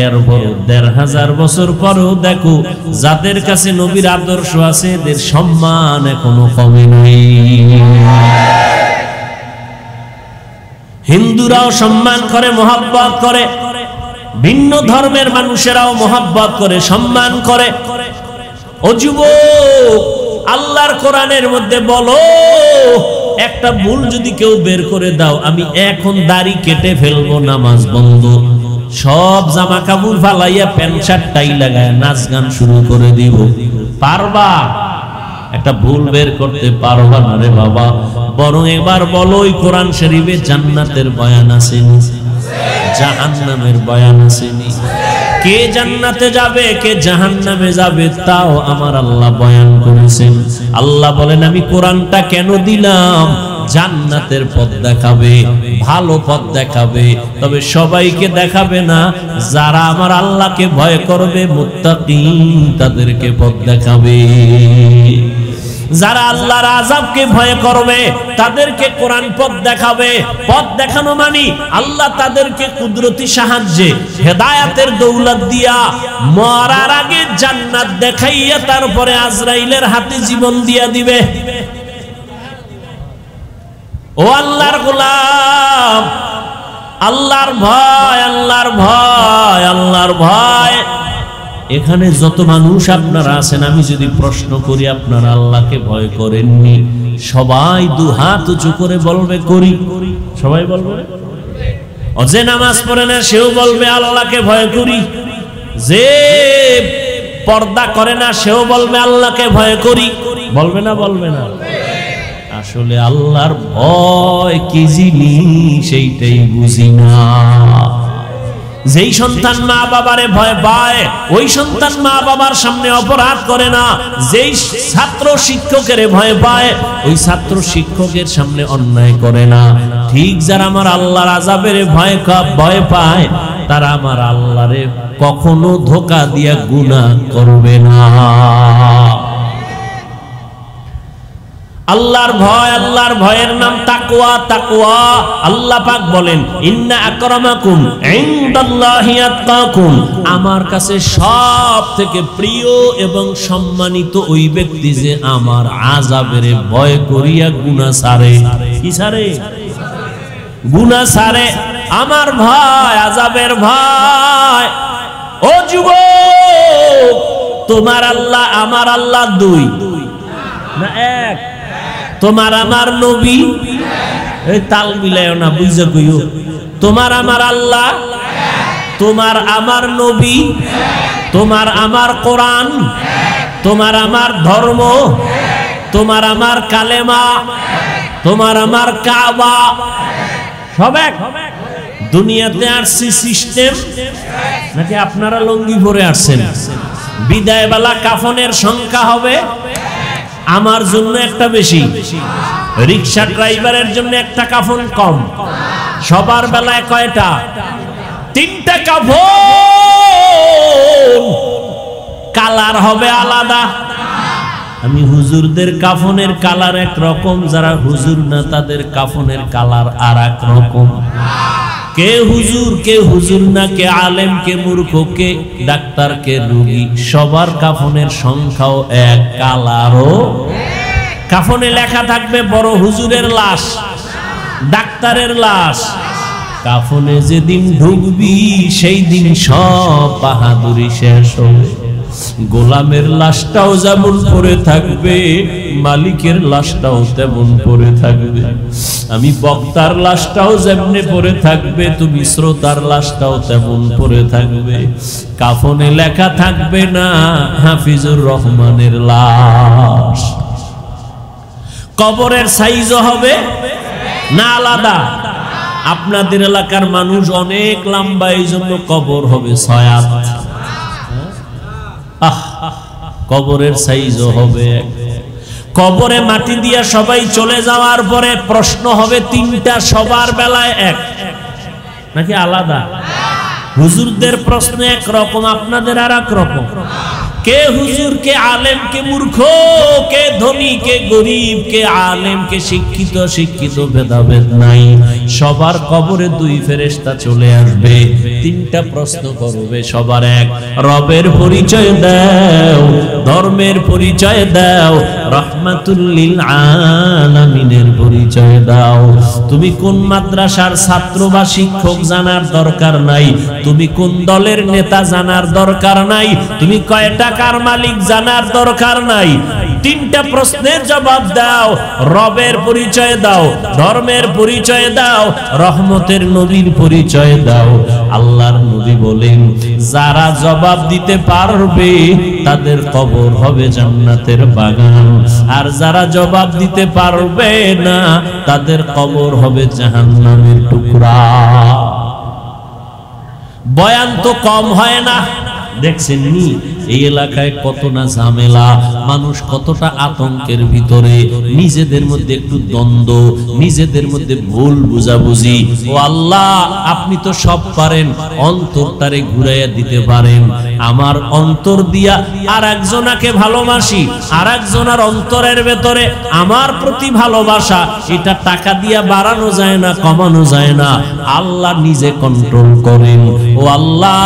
এর বড় 1500 বছর পরেও দেখো, যাদের কাছে নবীর আদর্শ আছে, এদের সম্মান এখনো কমে নাই। হিন্দুরাও সম্মান করে, মহব্বত করে, ভিন্ন ধর্মের মানুষেরাও মহব্বত করে, সম্মান করে। ও যুবক, আল্লাহর কোরআনের মধ্যে বলো, একটা ভুল যদি কেউ বের করে দাও, আমি এখন দাড়ি কেটে ফেলবো, নামাজ বন্ধ, সব জামা কাপড় ফালাইয়া প্যান্ট শার্ট টাই লাগায় নাচ গান শুরু করে দিব। পারবা? একটা ভুল বের করতে পারবা না রে বাবা। বরং এবার বলো, ওই কোরআন শরীফে জান্নাতের বয়ান আসেনি, জাহান্নামের বয়ান আসেনি? কে জান্নাতে যাবে কে জাহান্নামে যাবে তাও আমার আল্লাহ বয়ান করেছেন। আল্লাহ বলেন, আমি কোরআনটা কেন দিলাম? জান্নাতের পথ দেখাবে, ভালো পথ দেখাবে, তবে সবাইকে দেখাবে না। যারা আমার আল্লাহকে ভয় করবে, মুত্তাকি, তাদেরকে পথ দেখাবে। যারা আল্লাহর আযাবকে ভয় করবে তাদেরকে কোরআন পথ দেখাবে। পথ দেখানো মানে আল্লাহ তাদেরকে কুদরতি সাহায্যে হেদায়েতের দৌলত দিয়া মরার আগে জান্নাত দেখাইয়া তারপরে আজরাইলের হাতে জীবন দিয়া দিবে। ও আল্লাহর গোলাম, আল্লাহর ভয়, আল্লাহর ভয়, আল্লাহর ভয়। এখানে যত মানুষ আপনারা আছেন, আমি যদি প্রশ্ন করি আপনারা আল্লাহকে ভয় করেননি, সবাই দুহাত উঁচু করে বলবে করি। সবাই বলবে। যে নামাজ পড়ে না সেও বলবে আল্লাহকে ভয় করি। যে পর্দা করে না সেও বলবে আল্লাহকে ভয় করি। বলবে না? বলবে না? আসলে আল্লাহর ভয় কি জিনিস সেইটাই বুঝি না। যেই সন্তান মা বাবারে ভয় পায়, ওই সন্তান মা বাবার সামনে অপরাধ করে না। যেই ছাত্র শিক্ষকের ভয় পায়, ওই ছাত্র শিক্ষকের সামনে অন্যায় করে না। ঠিক যারা আমার আল্লাহর আযাবের ভয় পায়, তারা আমার আল্লাহরে কখনো ধোঁকা দিয়া গুনাহ করবে না। আল্লাহর ভয়, আল্লাহর ভয়ের নাম তাকওয়া। তাকওয়া, আল্লাহ পাক বলেন, ইন্না আকরামাকুম ইনদাল্লাহি আতকাকুম, আমার কাছে সব থেকে প্রিয় এবং সম্মানিত ওই ব্যক্তি যে আমার আযাবের ভয় করিয়া গুনাহ ছাড়ে। কি ছাড়ে? গুনাহ ছাড়ে। আমার ভয়, আযাবের ভয়। ও যুবক, তোমার আল্লাহ আমার আল্লাহ দুই না এক? তোমার আমার নবী, এই তাল মিলায়ও না, বুঝে কইও। তোমার আমার আল্লাহ, তোমার আমার নবী, তোমার আমার কোরআন, তোমার আমার ধর্ম, তোমার আমার কালেমা, তোমার আমার কাবা, সব এক। দুনিয়াতে আসছি সিস্টেম, নাকি আপনারা লঙ্গি পরে আসছেন? বিদায় বেলা কাফনের সংখ্যা হবে আমার জন্য একটা বেশি, রিক্সা ড্রাইভারের জন্য একটা কাফন কম। সবার বেলায় কয়টা? তিনটা কাফন। কালার হবে আলাদা। আমি হুজুরদের কাফনের কালার এক রকম, যারা হুজুর না তাদের কাফনের কালার আর এক রকম। কে হুজুর, কে হুজুর না, কে আলেম, কে মূর্খ, কে ডাক্তার, কে রোগী, সবার কাফনের সংখ্যাও এক, কালারও। কাফনে লেখা থাকবে বড় হুজুরের লাশ, ডাক্তারের লাশ। কাফনে যেদিন ঢুকবি সেই দিন সব বাহাদুরি শেষ হবে। গোলামের লাশটাও যেমন পড়ে থাকবে, মালিকের লাশটাও তেমন পড়ে থাকবে। আমি বক্তার লাশটাও যেমনে পড়ে থাকবে, তুমি শ্রোতার লাশটাও তেমন পড়ে থাকবে। কাফনে লেখা থাকবে না হাফিজুর রহমানের লাশ। কবরের সাইজও হবে না আলাদা? আপনাদের এলাকার মানুষ অনেক লম্বা, এই জন্য কবর হবে 6 হাত। কবরের সাইজও হবে এক। কবরে মাটি দিয়া সবাই চলে যাওয়ার পরে প্রশ্ন হবে তিনটা, সবার বেলায় এক নাকি আলাদা? হুজুরদের প্রশ্ন এক রকম, আপনাদের আর এক রকম। কে হুজুর, কে আলেম, কে মূর্খ, কে ধনী, কে গরিব, কে আলেম, কে শিক্ষিত, শিক্ষিত ভেদাভেদ নাই। সবার কবরে দুই ফেরেশতা চলে আসবে, তিনটা প্রশ্ন করবে, সবার এক। রবের পরিচয় দাও, ধর্মের পরিচয় দাও, রাহমাতুল লিল আলামিনের পরিচয় দাও। তুমি কোন মাদ্রাসার ছাত্র বা শিক্ষক জানার দরকার নাই, তুমি কোন দলের নেতা জানার দরকার নাই, তুমি কয় টাকার মালিক জানার দরকার নাই। তিনটা প্রশ্নের জবাব দাও, রবের পরিচয় দাও, ধর্মের পরিচয় দাও, রহমতের নবীর পরিচয় দাও। আল্লাহর নবী বলেন, যারা জবাব দিতে পারবে তাদের কবর হবে জান্নাতের বাগান, আর যারা জবাব দিতে পারবে না তাদের কবর হবে জাহান্নামের টুকরা। বয়ান তো কম হয় না, দেখছেন নি এই এলাকায় কত না ঝামেলা, মানুষ কতটা আতঙ্কের ভিতরে, নিজেদের মধ্যে একটু দ্বন্দ্ব, নিজেদের মধ্যে ভুল বুঝাবুঝি। ও আল্লাহ, আপনি তো সব পারেন, অন্তরটারে ঘুরাইয়া দিতে পারেন। আমার অন্তর দিয়া আর একজনাকে ভালোবাসি, আর একজনের অন্তরের ভেতরে আমার প্রতি ভালোবাসা, এটা টাকা দিয়া বাড়ানো যায় না, কমানো যায় না। আল্লাহ নিজে কন্ট্রোল করেন। ও আল্লাহ,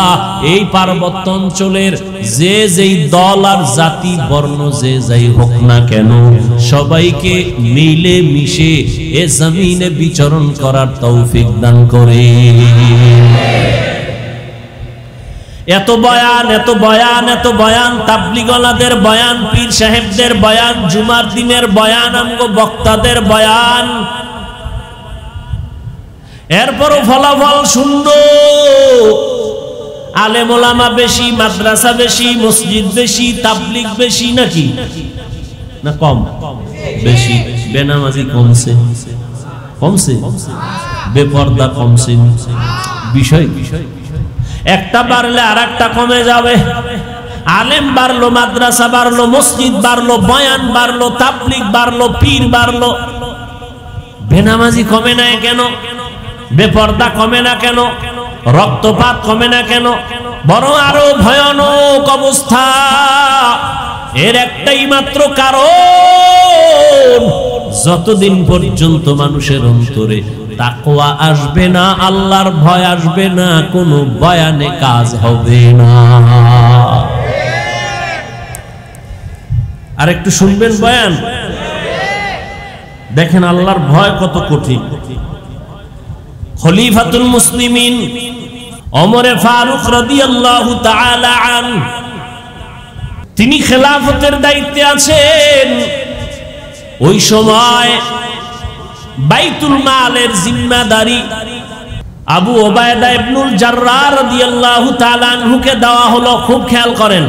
এই পার্বত্য অঞ্চলের যে যেই দল আর জাতি বর্ণ যে যাই হোক না কেন, সবাইকে মিলে মিশে এ জমিনে বিচরণ করার তৌফিক দান করে। এত বয়ান, এত বয়ান, এত বয়ান, তাবলীগওয়ালাদের বয়ান, পীর সাহেবদের বয়ান, জুমার দিনের বয়ান, আমগো বক্তাদের বয়ান, এরপরও ফলাফল শূন্য। আলেম ওলামা বেশি, মাদ্রাসা বেশি, মসজিদ বেশি, তাবলীগ বেশি নাকি না কম? বেশি। বেনামাজি কমছে, কমছে, বেপর্দা কমছে। বিষয় একটা বাড়লে আর একটা কমে যাবে। আলেম বাড়লো, মাদ্রাসা বাড়লো, মসজিদ বাড়লো, বয়ান বাড়লো, তাবলীগ বাড়লো, পীর বাড়লো, বেনামাজি কমে না কেন? বেপর্দা কমে না কেন? রক্তপাত কমে না কেন? বরং আরো ভয়ানক অবস্থা। এর একটাই মাত্র কারণ, যতদিন পর্যন্ত মানুষের অন্তরে তাকওয়া আসবে না, আল্লাহর ভয় আসবে না, কোনো বয়ানে কাজ হবে না। আর একটু শুনবেন বয়ান, দেখেন আল্লাহর ভয় কত কঠিন। খলিফাতুল মুসলিমিন ওমরে ফারুক রাদিয়াল্লাহু তাআলা আনহু, তিনি খেলাফতের দায়িত্বে আছেন। ওই সময় বাইতুল মালের জিম্মাদারি আবু ওবায়দা ইবনুল জাররাহ রাদিয়াল্লাহু তাআলা আনহুকে দেওয়া হলো। খুব খেয়াল করেন,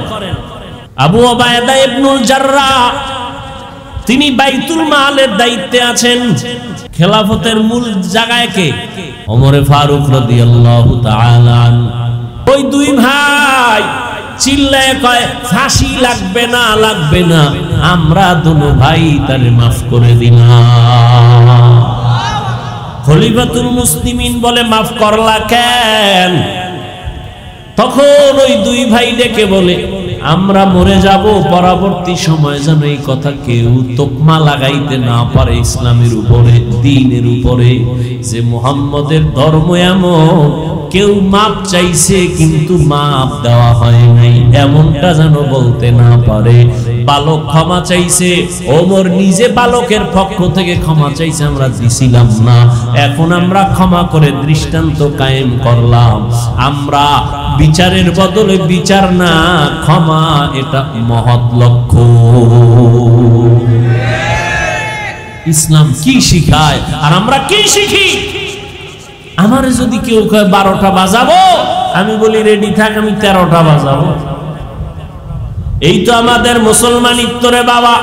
আবু ওবায়দা ইবনুল জাররাহ তিনি বাইতুল মালের দায়িত্বে আছেন। খেলাফতের মূল জায়গায় কে? ওমরে ফারুক রাদিয়াল্লাহু তাআলা আনহু। ওই দুই ভাই চিল্লায় কয়, ফাঁসি লাগবে না, লাগবে না, আমরা দুনো ভাই তারে মাফ করে দিলাম। খলিফাতুল মুসলিমিন বলে, মাফ করলা কেন? তখন ওই দুই ভাই ডেকে বলে, আমরা মরে যাব, পরবর্তী সময় যেন এই কথা কেউ তোকমা লাগাইতে না পারে ইসলামের উপরে, দ্বীনের উপরে, যে মুহাম্মদের ধর্ম এমন, কেউ মাপ চাইছে কিন্তু মাপ দেওয়া হয় নাই, এমনটা যেন বলতে না পারে। বালক ক্ষমা চাইছে, ওমর নিজে বালকের পক্ষ থেকে ক্ষমা চাইছে, আমরা দিছিলাম না, এখন আমরা ক্ষমা করে দৃষ্টান্ত কায়েম করলাম। আমরা বিচারের বদলে বিচার না, ক্ষমা, এটা মহৎ লক্ষ্য। ইসলাম কি শিখায় আর আমরা কি শিখি? আমার যদি কেউ কয় 12টা বাজাবো, আমি বলি রেডি থাক, আমি 13টা বাজাবো। এই তো আমাদের মুসলমানিত্ব রে বাবা।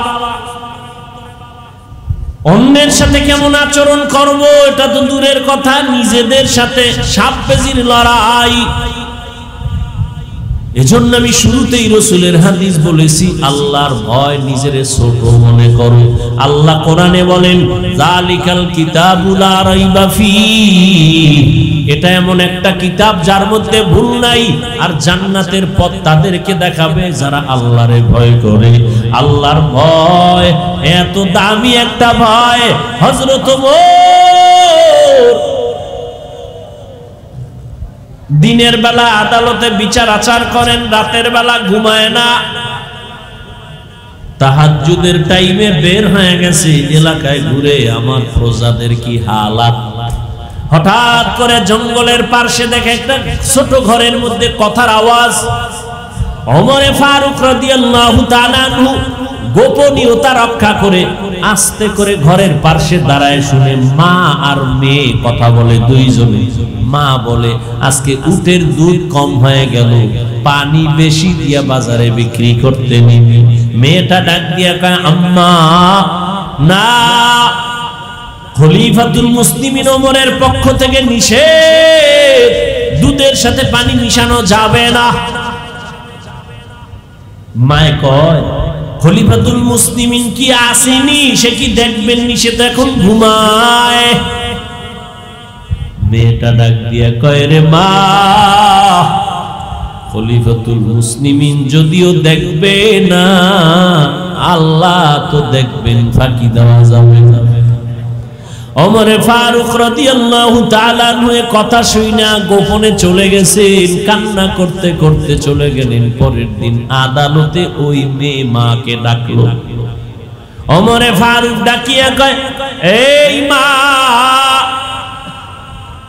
অন্যের সাথে কেমন আচরণ করব এটা তো দূরের কথা, নিজেদের সাথে সাপ বেজির লড়াই। এজন্য আমি শুরুতেই রাসূলের হাদিস বলেছি, আল্লাহর ভয় নিজের ছোট মনে করো। আল্লাহ কোরআনে বলেন, যালিকাল কিতাবু লা রাইবা ফীহি, এটা এমন একটা কিতাব যার মধ্যে ভুল নাই, আর জান্নাতের পথ তাদেরকে দেখাবে যারা আল্লাহরে ভয় করে। আল্লাহর ভয় এত দামি একটা ভয়, হযরত ওমর দিনের বেলা আদালতে বিচার আচার করেন, রাতের বেলা ঘুমায় না। তাহাজ্জুদের টাইমে বের হয়ে গেছে এলাকায় ঘুরে, আমার প্রজাদের কি হালাত। হঠাৎ করে জঙ্গলের পাশে দেখে একটা ছোট ঘরের মধ্যে কথার আওয়াজ। ওমরে ফারুক রাদিয়াল্লাহু তাআলা আনহু গোপনীয়তা রক্ষা করে আস্তে করে ঘরের পাশে দাঁড়ায় শুনে মা আর মেয়ে কথা বলে দুইজনে। মা বলে আজকে উটের দুধ কম হয়ে গেল, পানি বেশি দিয়া বাজারে বিক্রি করতে নিবি। মেয়েটা ডাক দিয়া কয় আম্মা না, খলিফাতুল মুসলিমিন ওমরের পক্ষ থেকে নিষেধ, দুধের সাথে পানি মিশানো যাবে না। মায়ে কয় খলিফাতুল মুসলিমিন কি আসেনি, সে কি দেখবেন নি, সে তো এখন ঘুমায়। মেয়েটা ডাক দিয়া কয় রে মা, খলিফাতুল মুসলিমিন যদিও দেখবে না, আল্লাহ তো দেখবেন, ফাঁকি দেওয়া যাবে না। ওমরে ফারুক রাদিয়াল্লাহু তাআলা আনহু কথা শুইনা গোপনে চলে গেছেন, কান্না করতে করতে চলে গেলেন। পরের দিন আদালতে ওই মেয়ে মাকে ডাকলো। ওমরে ফারুক ডাকিয়া কয় এই মা,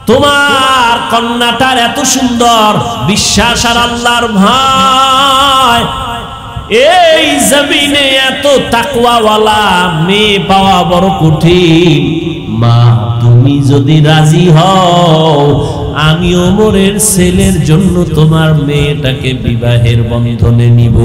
তোমার কন্যাটার এত সুন্দর বিশ্বাস আর আল্লাহর ভয়, এই জমিনে এত তাকওয়াওয়ালা মেয়ে পাওয়া বড় কঠিন। মা তুমি যদি রাজি হও, আমি ওমরের ছেলের জন্য তোমার মেয়েটাকে বিবাহের বন্ধনে নিব।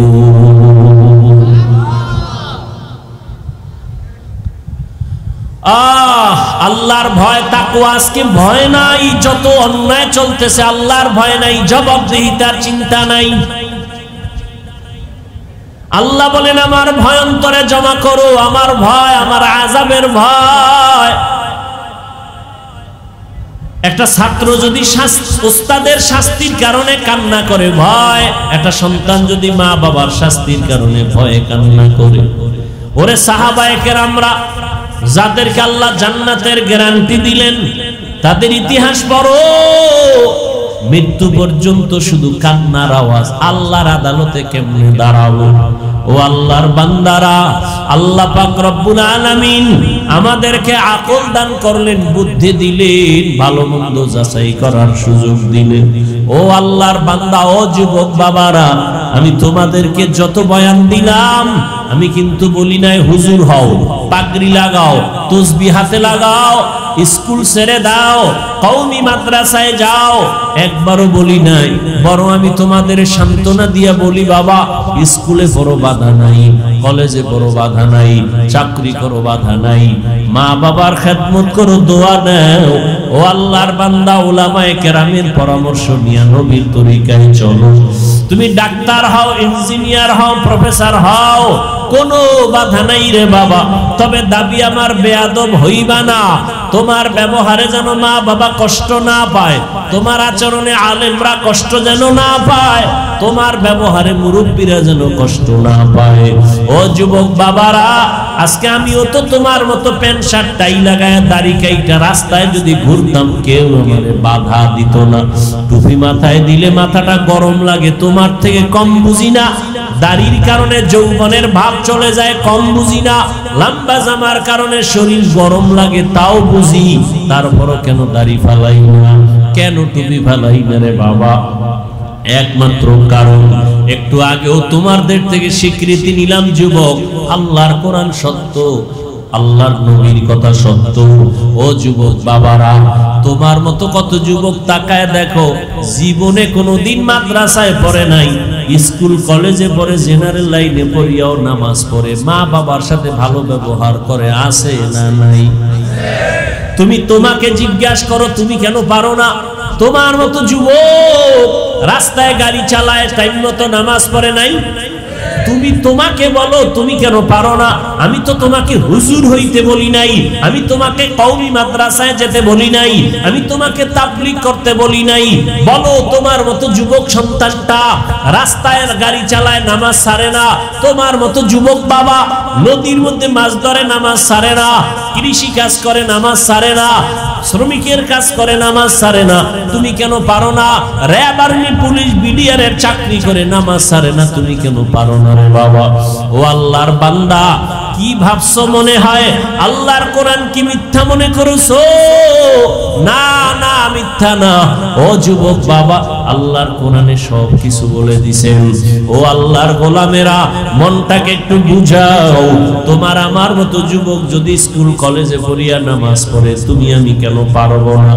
আল্লাহর ভয়, তাকওয়া আজকে ভয় নাই, যত অন্যায় চলতেছে আল্লাহর ভয় নাই, জবাবদিহিতার চিন্তা নাই। আল্লাহ বলেন আমার ভয় অন্তরে জমা করো, আমার ভয়, আমার আযাবের ভয়। একটা ছাত্র যদি ওস্তাদের শাস্তির কারণে কান্না করে ভয়, একটা সন্তান যদি মা বাবার শাস্তির কারণে ভয়ে কান্না করে, ওরে সাহাবায়ে কেরামরা যাদেরকে আল্লাহ জান্নাতের গ্যারান্টি দিলেন, তাদের ইতিহাস বড়, মৃত্যু পর্যন্ত শুধু কান্নার আওয়াজ। আল্লাহর আদালতে কেমনে দাঁড়াবো? ও আল্লাহর বান্দারা, আল্লাহ পাক রব্বুল আলামিন আমাদেরকে আকল দান করলেন, বুদ্ধি দিলেন, ভালো মন্দ যাচাই করার সুযোগ দিলেন। ও আল্লাহর বান্দা, ও যুবক বাবারা, আমি তোমাদেরকে যত বয়ান দিলাম, আমি কিন্তু বলি নাই হুজুর হও, পাগড়ি লাগাও, তসবিহ হাতে লাগাও, স্কুল ছেড়ে দাও, কওমি মাদ্রাসায় যাও, একবারও বলি নাই। বরং আমি তোমাদের সান্ত্বনা দিয়া বলি বাবা, স্কুলে বড় বাধা নাই, কলেজে বড় বাধা নাই, চাকরি করো বাধা নাই, মা বাবার খেদমত করো, দোয়া দাও। ও আল্লাহর বান্দা, উলামায়ে কেরামের পরামর্শ নিয়ে নবীর তরিকায় চলো। তুমি ডাক্তার হও, ইঞ্জিনিয়ার হও, প্রফেসর হও, কোনো বাধা নাই রে বাবা। তবে দাবি আমার বেয়াদব হইবা না, তোমার ব্যবহারে যেন মা বাবা কষ্ট না পায়, তোমার আচরণে আলেমরা কষ্ট যেন না পায়, তোমার ব্যবহারে মুরব্বীরা যেন কষ্ট না পায়। ও যুবক বাবারা, আজকে আমিও তো তোমার মতো প্যান্ট শার্ট টাই লাগায় দাড়ি কাইটা রাস্তায় যদি ঘুরতাম, কেউ আমারে বাধা দিত না। টুপি মাথায় দিলে মাথাটা গরম লাগে, তোমার থেকে কম বুঝি না। দাড়ির কারণে যৌবনের ভাব চলে যায়, কম বুঝি না। লম্বা জামার কারণে শরীর গরম লাগে, তাও বুঝি। তারপরও কেন দাড়ি ফালাই না, কেন টুপি ফালাই না রে বাবা? একমাত্র কারণ, একটু আগেও তোমাদের থেকে স্বীকৃতি নিলাম যুবক, আল্লাহর কোরআন সত্য, আল্লাহর নবীর কথা সত্য। ও যুবক বাবারা, তোমার মতো কত যুবক তাকায় দেখো, জীবনে কোনোদিন মাদ্রাসায় পড়ে নাই, স্কুল কলেজে পড়ে, জেনারেল লাইনে পড়িয়াও নামাজ পড়ে, মা বাবার সাথে ভালো ব্যবহার করে, আছে না নাই? তুমি তোমাকে জিজ্ঞাসা করো, তুমি কেন পারো না? তোমার মতো যুবক রাস্তায় গাড়ি চালায়, টাইম মতো নামাজ পড়ে নাই। তুমি তোমাকে বলো তুমি কেন পারো না? আমি তো তোমাকে হুজুর হইতে বলি নাই, আমি তোমাকে কওমি মাদ্রাসায় যেতে বলি নাই, আমি তোমাকে তাবলীগ করতে বলি নাই। বলো, তোমার মতো যুবক সন্তানটা রাস্তায় গাড়ি চালায়, নামাজ ছাড়ে না। তোমার মতো যুবক বাবা নদীর মধ্যে মাছ ধরে, নামাজ ছাড়ে না। কৃষি কাজ করে, নামাজ ছাড়ে না। শ্রমিকের কাজ করে, নামাজ ছাড়ে না। তুমি কেন পারো না? র্যাব, আর্মি, পুলিশ, বিডিআর এর চাকরি করে, নামাজ ছাড়ে না, তুমি কেন পারো না রে বাবা। ও আল্লাহর বান্দা, কি ভাবছো মনে হয় আল্লাহর কোরআন কি মিথ্যা মনে করেছো? না না, মিথ্যা না। ও যুবক বাবা, আল্লাহর কোরআনে সব কিছু বলে দিছেন। ও আল্লাহর গোলামেরা, মনটাকে একটু বুঝাও। তোমার আমার মতো যুবক যদি স্কুল কলেজে পড়িয়া নামাজ পড়ে, তুমি আমি কেন পারবো না?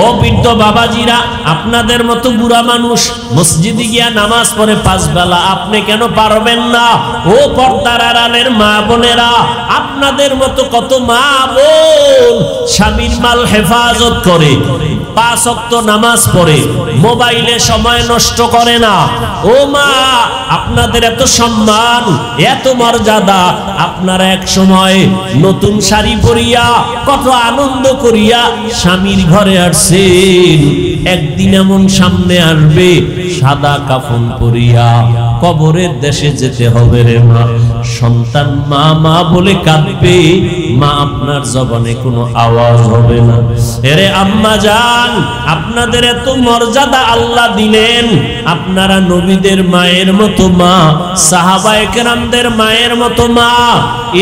ও বৃদ্ধ বাবাজিরা, আপনাদের মতো বুড়া মানুষ মসজিদে গিয়া নামাজ পড়ে 5 বেলা, আপনি কেন পারবেন না? ও পর্দার আড়ালের মা বোনেরা, আপনাদের মতো কত মা বোন স্বামীর মাল হেফাজত করে, 5 ওয়াক্ত নামাজ পড়ে, মোবাইলে সময় নষ্ট করে না। ও মা, আপনাদের এত সম্মান, এত মর্যাদা, আপনারা এক সময় নতুন শাড়ি পরিয়া কত আনন্দ করিয়া স্বামীর ঘরে আসছেন। একদিন এমন সামনে আসবে, সাদা কাফন পরিয়া কবরের দেশে যেতে হবে রে মা। সন্তান মা মা বলে কাঁদবে, মা আপনার জবানে কোনো আওয়াজ হবে না। এরে আম্মা জান, আপনাদের এত মর্যাদা আল্লাহ দিলেন, আপনারা নবীদের মায়ের মতো মা, সাহাবায়ে কেরামদের মায়ের মতো মা।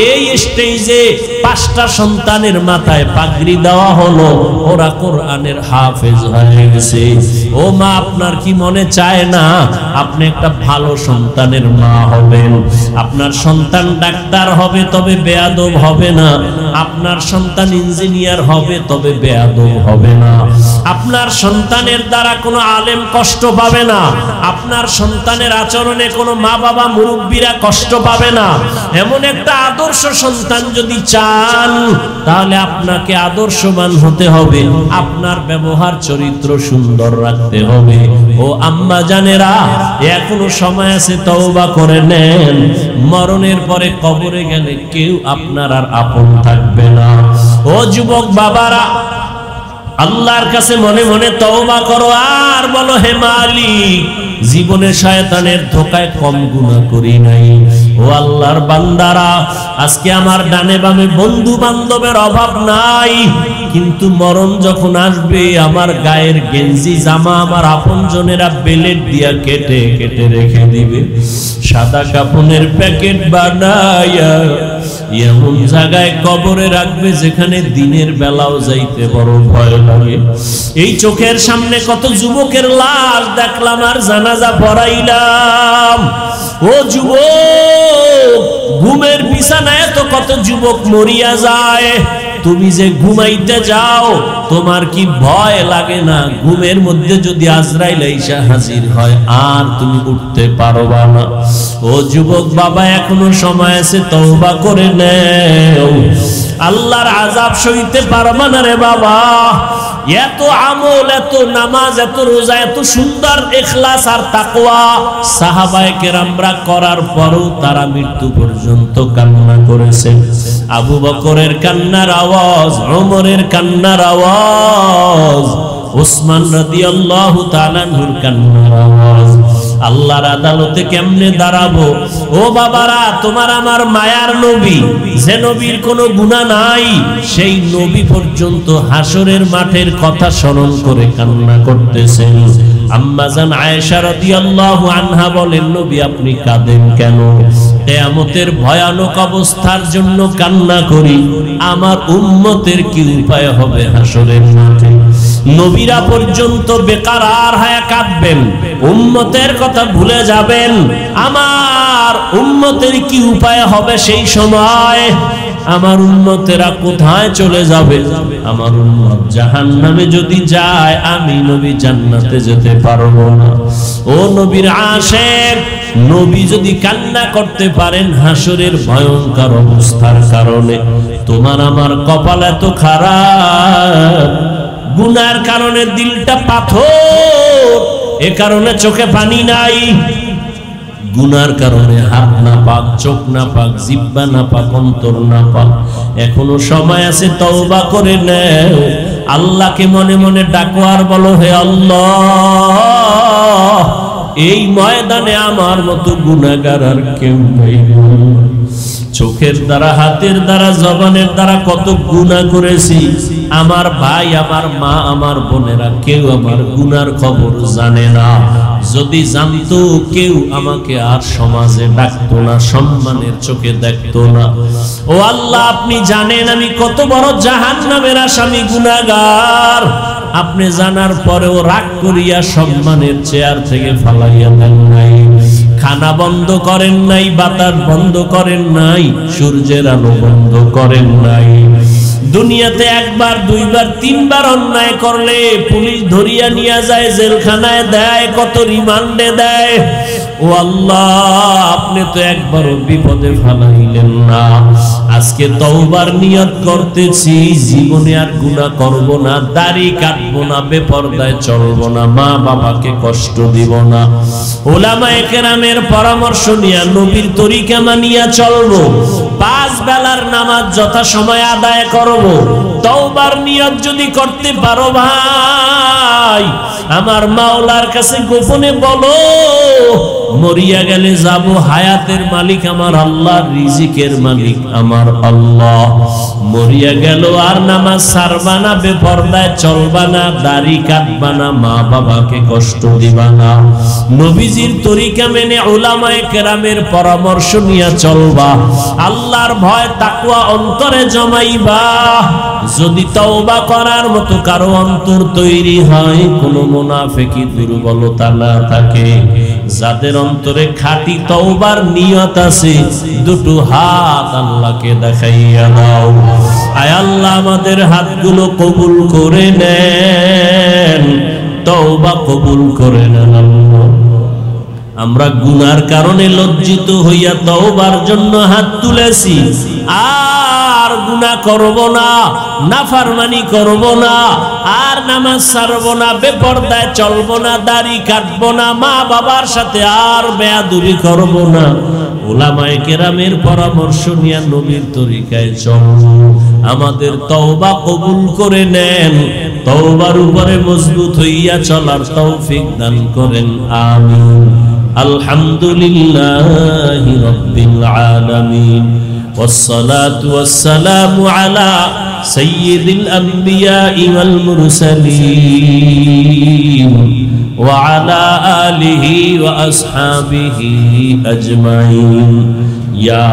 এই স্টেজে 5টা সন্তানের মাথায় পাগড়ি দেওয়া হলো, ওরা কোরআনের হাফেজ হয়ে গেছে। ও মা, আপনার কি মনে চায় না আপনি একটা ভালো সন্তানের মা হবেন? আপনার সন্তান ডাক্তার হবে, তবে বেয়াদব হবে না। আপনার সন্তান ইঞ্জিনিয়ার হবে, তবে বেয়াদব হবে না। আপনার সন্তানের দ্বারা কোনো আলেম কষ্ট পাবে না। আপনার সন্তানের আচরণে কোনো মা বাবা মুরব্বীরা কষ্ট পাবে না। এমন একটা আদর্শ সন্তান যদি চান, তাহলে আপনাকে আদর্শবান হতে হবে, আপনার ব্যবহার চরিত্র সুন্দর রাখতে হবে। ও আম্মা জানেরা, এখনো সময় আছে, তওবা করে নেন। মরণের পরে কবরে গেলে কেউ আপনার আর আপন থাকবে না। ও যুবক বাবারা, আল্লাহর কাছে মনে মনে তওবা করো আর বলো, হে মালিক, জীবনে শয়তানের ধোকায় কম গুনাহ করি নাই। ও আল্লাহর বান্দারা, আজকে আমার ডানে বামে বন্ধু বান্ধবের অভাব নাই, কিন্তু মরণ যখন আসবে, আমার গায়ের গেঞ্জি জামা আমার আপনজনেরা বেলেট দিয়া কেটে কেটে রেখে দিবে। সাদা কাপনের প্যাকেট বানায়া এমন জায়গায় কবরে রাখবে, যেখানে দিনের বেলাও যাইতে বড় ভয় লাগে। এই চোখের সামনে কত যুবকের লাশ দেখলাম আর জানাজা পড়াইলাম। ও যুবক, ঘুমের বিছানায় তো কত যুবক মরিয়া যায়। তুমি যে ঘুমাইতে যাও, তোমার কি ভয় লাগে না? ঘুমের মধ্যে যদি আজরাইল এসে হাজির হয়, আর তুমি উঠতে পারবা না। ও যুবক বাবা, এখনো সময় আছে, তওবা করে নেও। আল্লাহর আযাব সইতে পারবা না রে বাবা। এত আমল, এত নামাজ, এত রোজা, এত সুন্দর ইখলাস আর তাকওয়া সাহাবায়ে কেরামরা করার পরও তারা মৃত্যু পর্যন্ত কান্না করেছেন। আবু বকরের কান্নার আওয়াজ, ওমরের কান্নার আওয়াজ, ওসমান রাদিয়াল্লাহু তাআলা আনহুর কান্নার আওয়াজ। আল্লাহর আদালতে কেমনে দাঁড়াবো? ও বাবারা, তোমার আমার মায়ার নবী, যে নবীর কোনো গুনাহ নাই, সেই নবী পর্যন্ত হাসরের মাঠের কথা স্মরণ করে কান্না করতেছেন। আম্মা জান আয়েশা রাদিয়াল্লাহু আনহা বলেন, নবী আপনি কাঁদেন কেন? কিয়ামতের ভয়ানক অবস্থার জন্য কান্না করি, আমার উম্মতের কি উপায় হবে হাসরের মাঠে। নবীরা পর্যন্ত বেকারার হয়ে কাঁদবেন, উম্মতের কথা ভুলে যাবেন। আমার উম্মতের কি উপায় হবে সেই সময়? আমার উম্মতেরা কোথায় চলে যাবে? আমার উম্মত জাহান্নামে যদি যায়, আমি নবী জান্নাতে যেতে পারবো না। ও নবীর আশিক, নবী যদি কান্না করতে পারেন হাসরের ভয়ঙ্কর অবস্থার কারণে, তোমার আমার কপাল এত খারাপ, গুনার কারণে দিলটা পাথর, এ কারণে চোখে পানি নাই। গুনার কারণে হাত না পাক, চোখ না পাক, জিহ্বা না পাক, অন্তর না পাক। এখনো সময় আছে, তওবা করে নেও। আল্লাহকে মনে মনে ডাকো আর বলো, হে আল্লাহ, এই ময়দানে আমার মতো গুনাহগার আর কেউ নেই। চোখের দ্বারা, হাতের দ্বারা, জবানের দ্বারা কত গুনাহ করেছি। আমার ভাই, আমার মা, আমার বোনেরা কেউ আমার গুনার খবর জানে না। যদি জানতো কেউ আমাকে আর সমাজে ডাকতো না, সম্মানের চোখে দেখতো না। ও আল্লাহ, আপনি জানেন আমি কত বড় জাহান্নামের আসামি, গুনাহগার। আপনি জানার পরেও রাগ করিয়া সম্মানের চেয়ার থেকে ফালাইয়া দেন নাই, খানা বন্ধ করেন নাই, বাতাস বন্ধ করেন নাই, সূর্যের আলো বন্ধ করেন নাই। দুনিয়াতে একবার, দুইবার, তিনবার অন্যায় করলে পুলিশ ধরিয়া নিয়ে যায়, জেলখানায় দেয়, কত রিমান্ডে দেয়। ও আল্লাহ, আপনি তো একবারও বিপদে ফালাইলেন না। আজকে তওবার নিয়ত করতেছি, জীবনে আর গুনাহ করব না, দাড়ি কাটবো না, বেপরদায় চলবো না, মা বাবাকে কষ্ট দিব না, উলামায়ে কেরামের পরামর্শ নিয়ে নবীর তরিকা মানিয়া চলবো, 5 বেলার নামাজ যথাসময়ে আদায় করব। তওবার নিয়ত যদি করতে পারো ভাই, আমার মাওলার কাছে গোপনে বলো, মরিয়া গেলে যাব, হায়াতের মালিক আমার আল্লাহ, রিজিকের মালিক আমার আল্লাহ। মরিয়া গেল আর নামাজ ছাড়বা না, বেপরদায় চলবা না, দাড়ি কাটবা না, মা বাবাকে কষ্ট দিবা না, নবীজির তরিকা মেনে উলামায়ে কেরামের পরামর্শ নিয়ে চলবা, আল্লাহর ভয় তাকওয়া অন্তরে জমাইবা। যদি তওবা করার মতো কারো অন্তর তৈরি হয়, কোনো মুনাফিকি দুর্বলতা না থাকে, যাদের অন্তরে খাঁটি তওবার নিয়ত আছে, দুটো হাত আল্লাহকে দেখাইয়া দাও। আয় আল্লাহ, আমাদের হাতগুলো কবুল করে নেন, তওবা কবুল করে নেন আল্লাহ। আমরা গুনার কারণে লজ্জিত হইয়া তওবার জন্য হাত তুলেছি, আর গুনাহ করব না, নাফরমানি করব না, আর নামাজ ছাড়ব না, বেপরদায় চলব না, দাড়ি কাটব না, মা বাবার সাথে আর বেয়াদবি করব না, উলামায়ে কেরামের পরামর্শ নিয়ে নবীর তরিকায় চলব। আমাদের তওবা কবুল করে নেন, তওবার উপরে মজবুত হইয়া চলার তৌফিক দান করেন, আমিন। আলহামদুলিল্লাহি রাব্বিল আলামিন, والصلاة والسلام على سيد الأنبياء والمرسلين وعلى آله وأصحابه أجمعين يا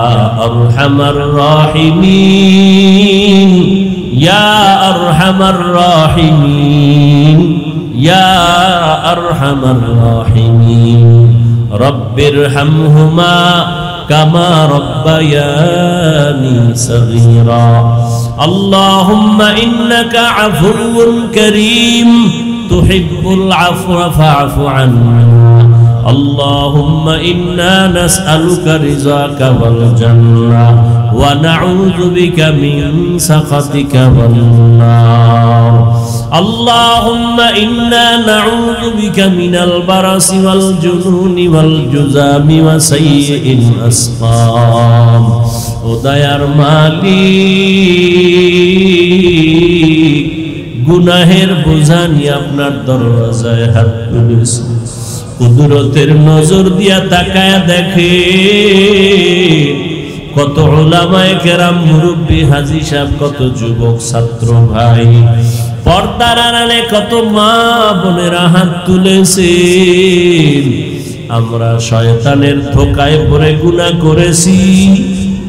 أرحم الراحمين يا أرحم الراحمين يا أرحم الراحمين رب ارحمهما كما ربياني صغيرا اللهم إنك عفو كريم تحب العفو فاعف عنا اللهم إنا نسألك رضاك والجنة ونعوذ بك من سخطك والنار اللهم إنا نعوذ بك من البرص والجنون والجذام وسيء الأسقام উদয়ার মালিক গুনাহের বোঝা নিয়ে আপনার দরওয়াজায় হাত তুলেছি কুদরতের নজর দিয়া তাকায়া দেখে কত উলামায়ে কেরাম মুরব্বি হাজী সাহেব কত যুবক ছাত্র ভাই পর্দার আড়ালে কত মা বোনেরা হাত তুলেছেন আমরা শয়তানের ধোঁকায় পড়ে গুনাহ করেছি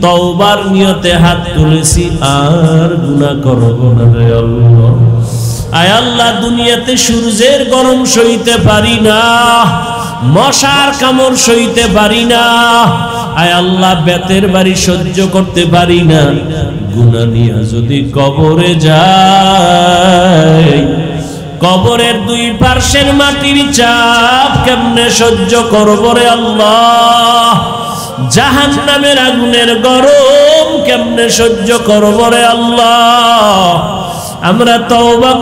তওবার নিয়তে হাত তুলেছি আর গুনাহ করব না রে আল্লাহ আয় আল্লাহ দুনিয়াতে সূর্যের গরম সইতে পারি না মশার কামড় সইতে পারি না আয় আল্লাহ বেতের বাড়ি সহ্য করতে পারি না গুনাহ নিয়ে যদি কবরে যাই কবরের দুই পার্শ্বের মাটির চাপ কেমনে সহ্য করব রে আল্লাহ জাহান্নামের আগুনের গরম কেমনে সহ্য করব রে আল্লাহ আমরা তওবা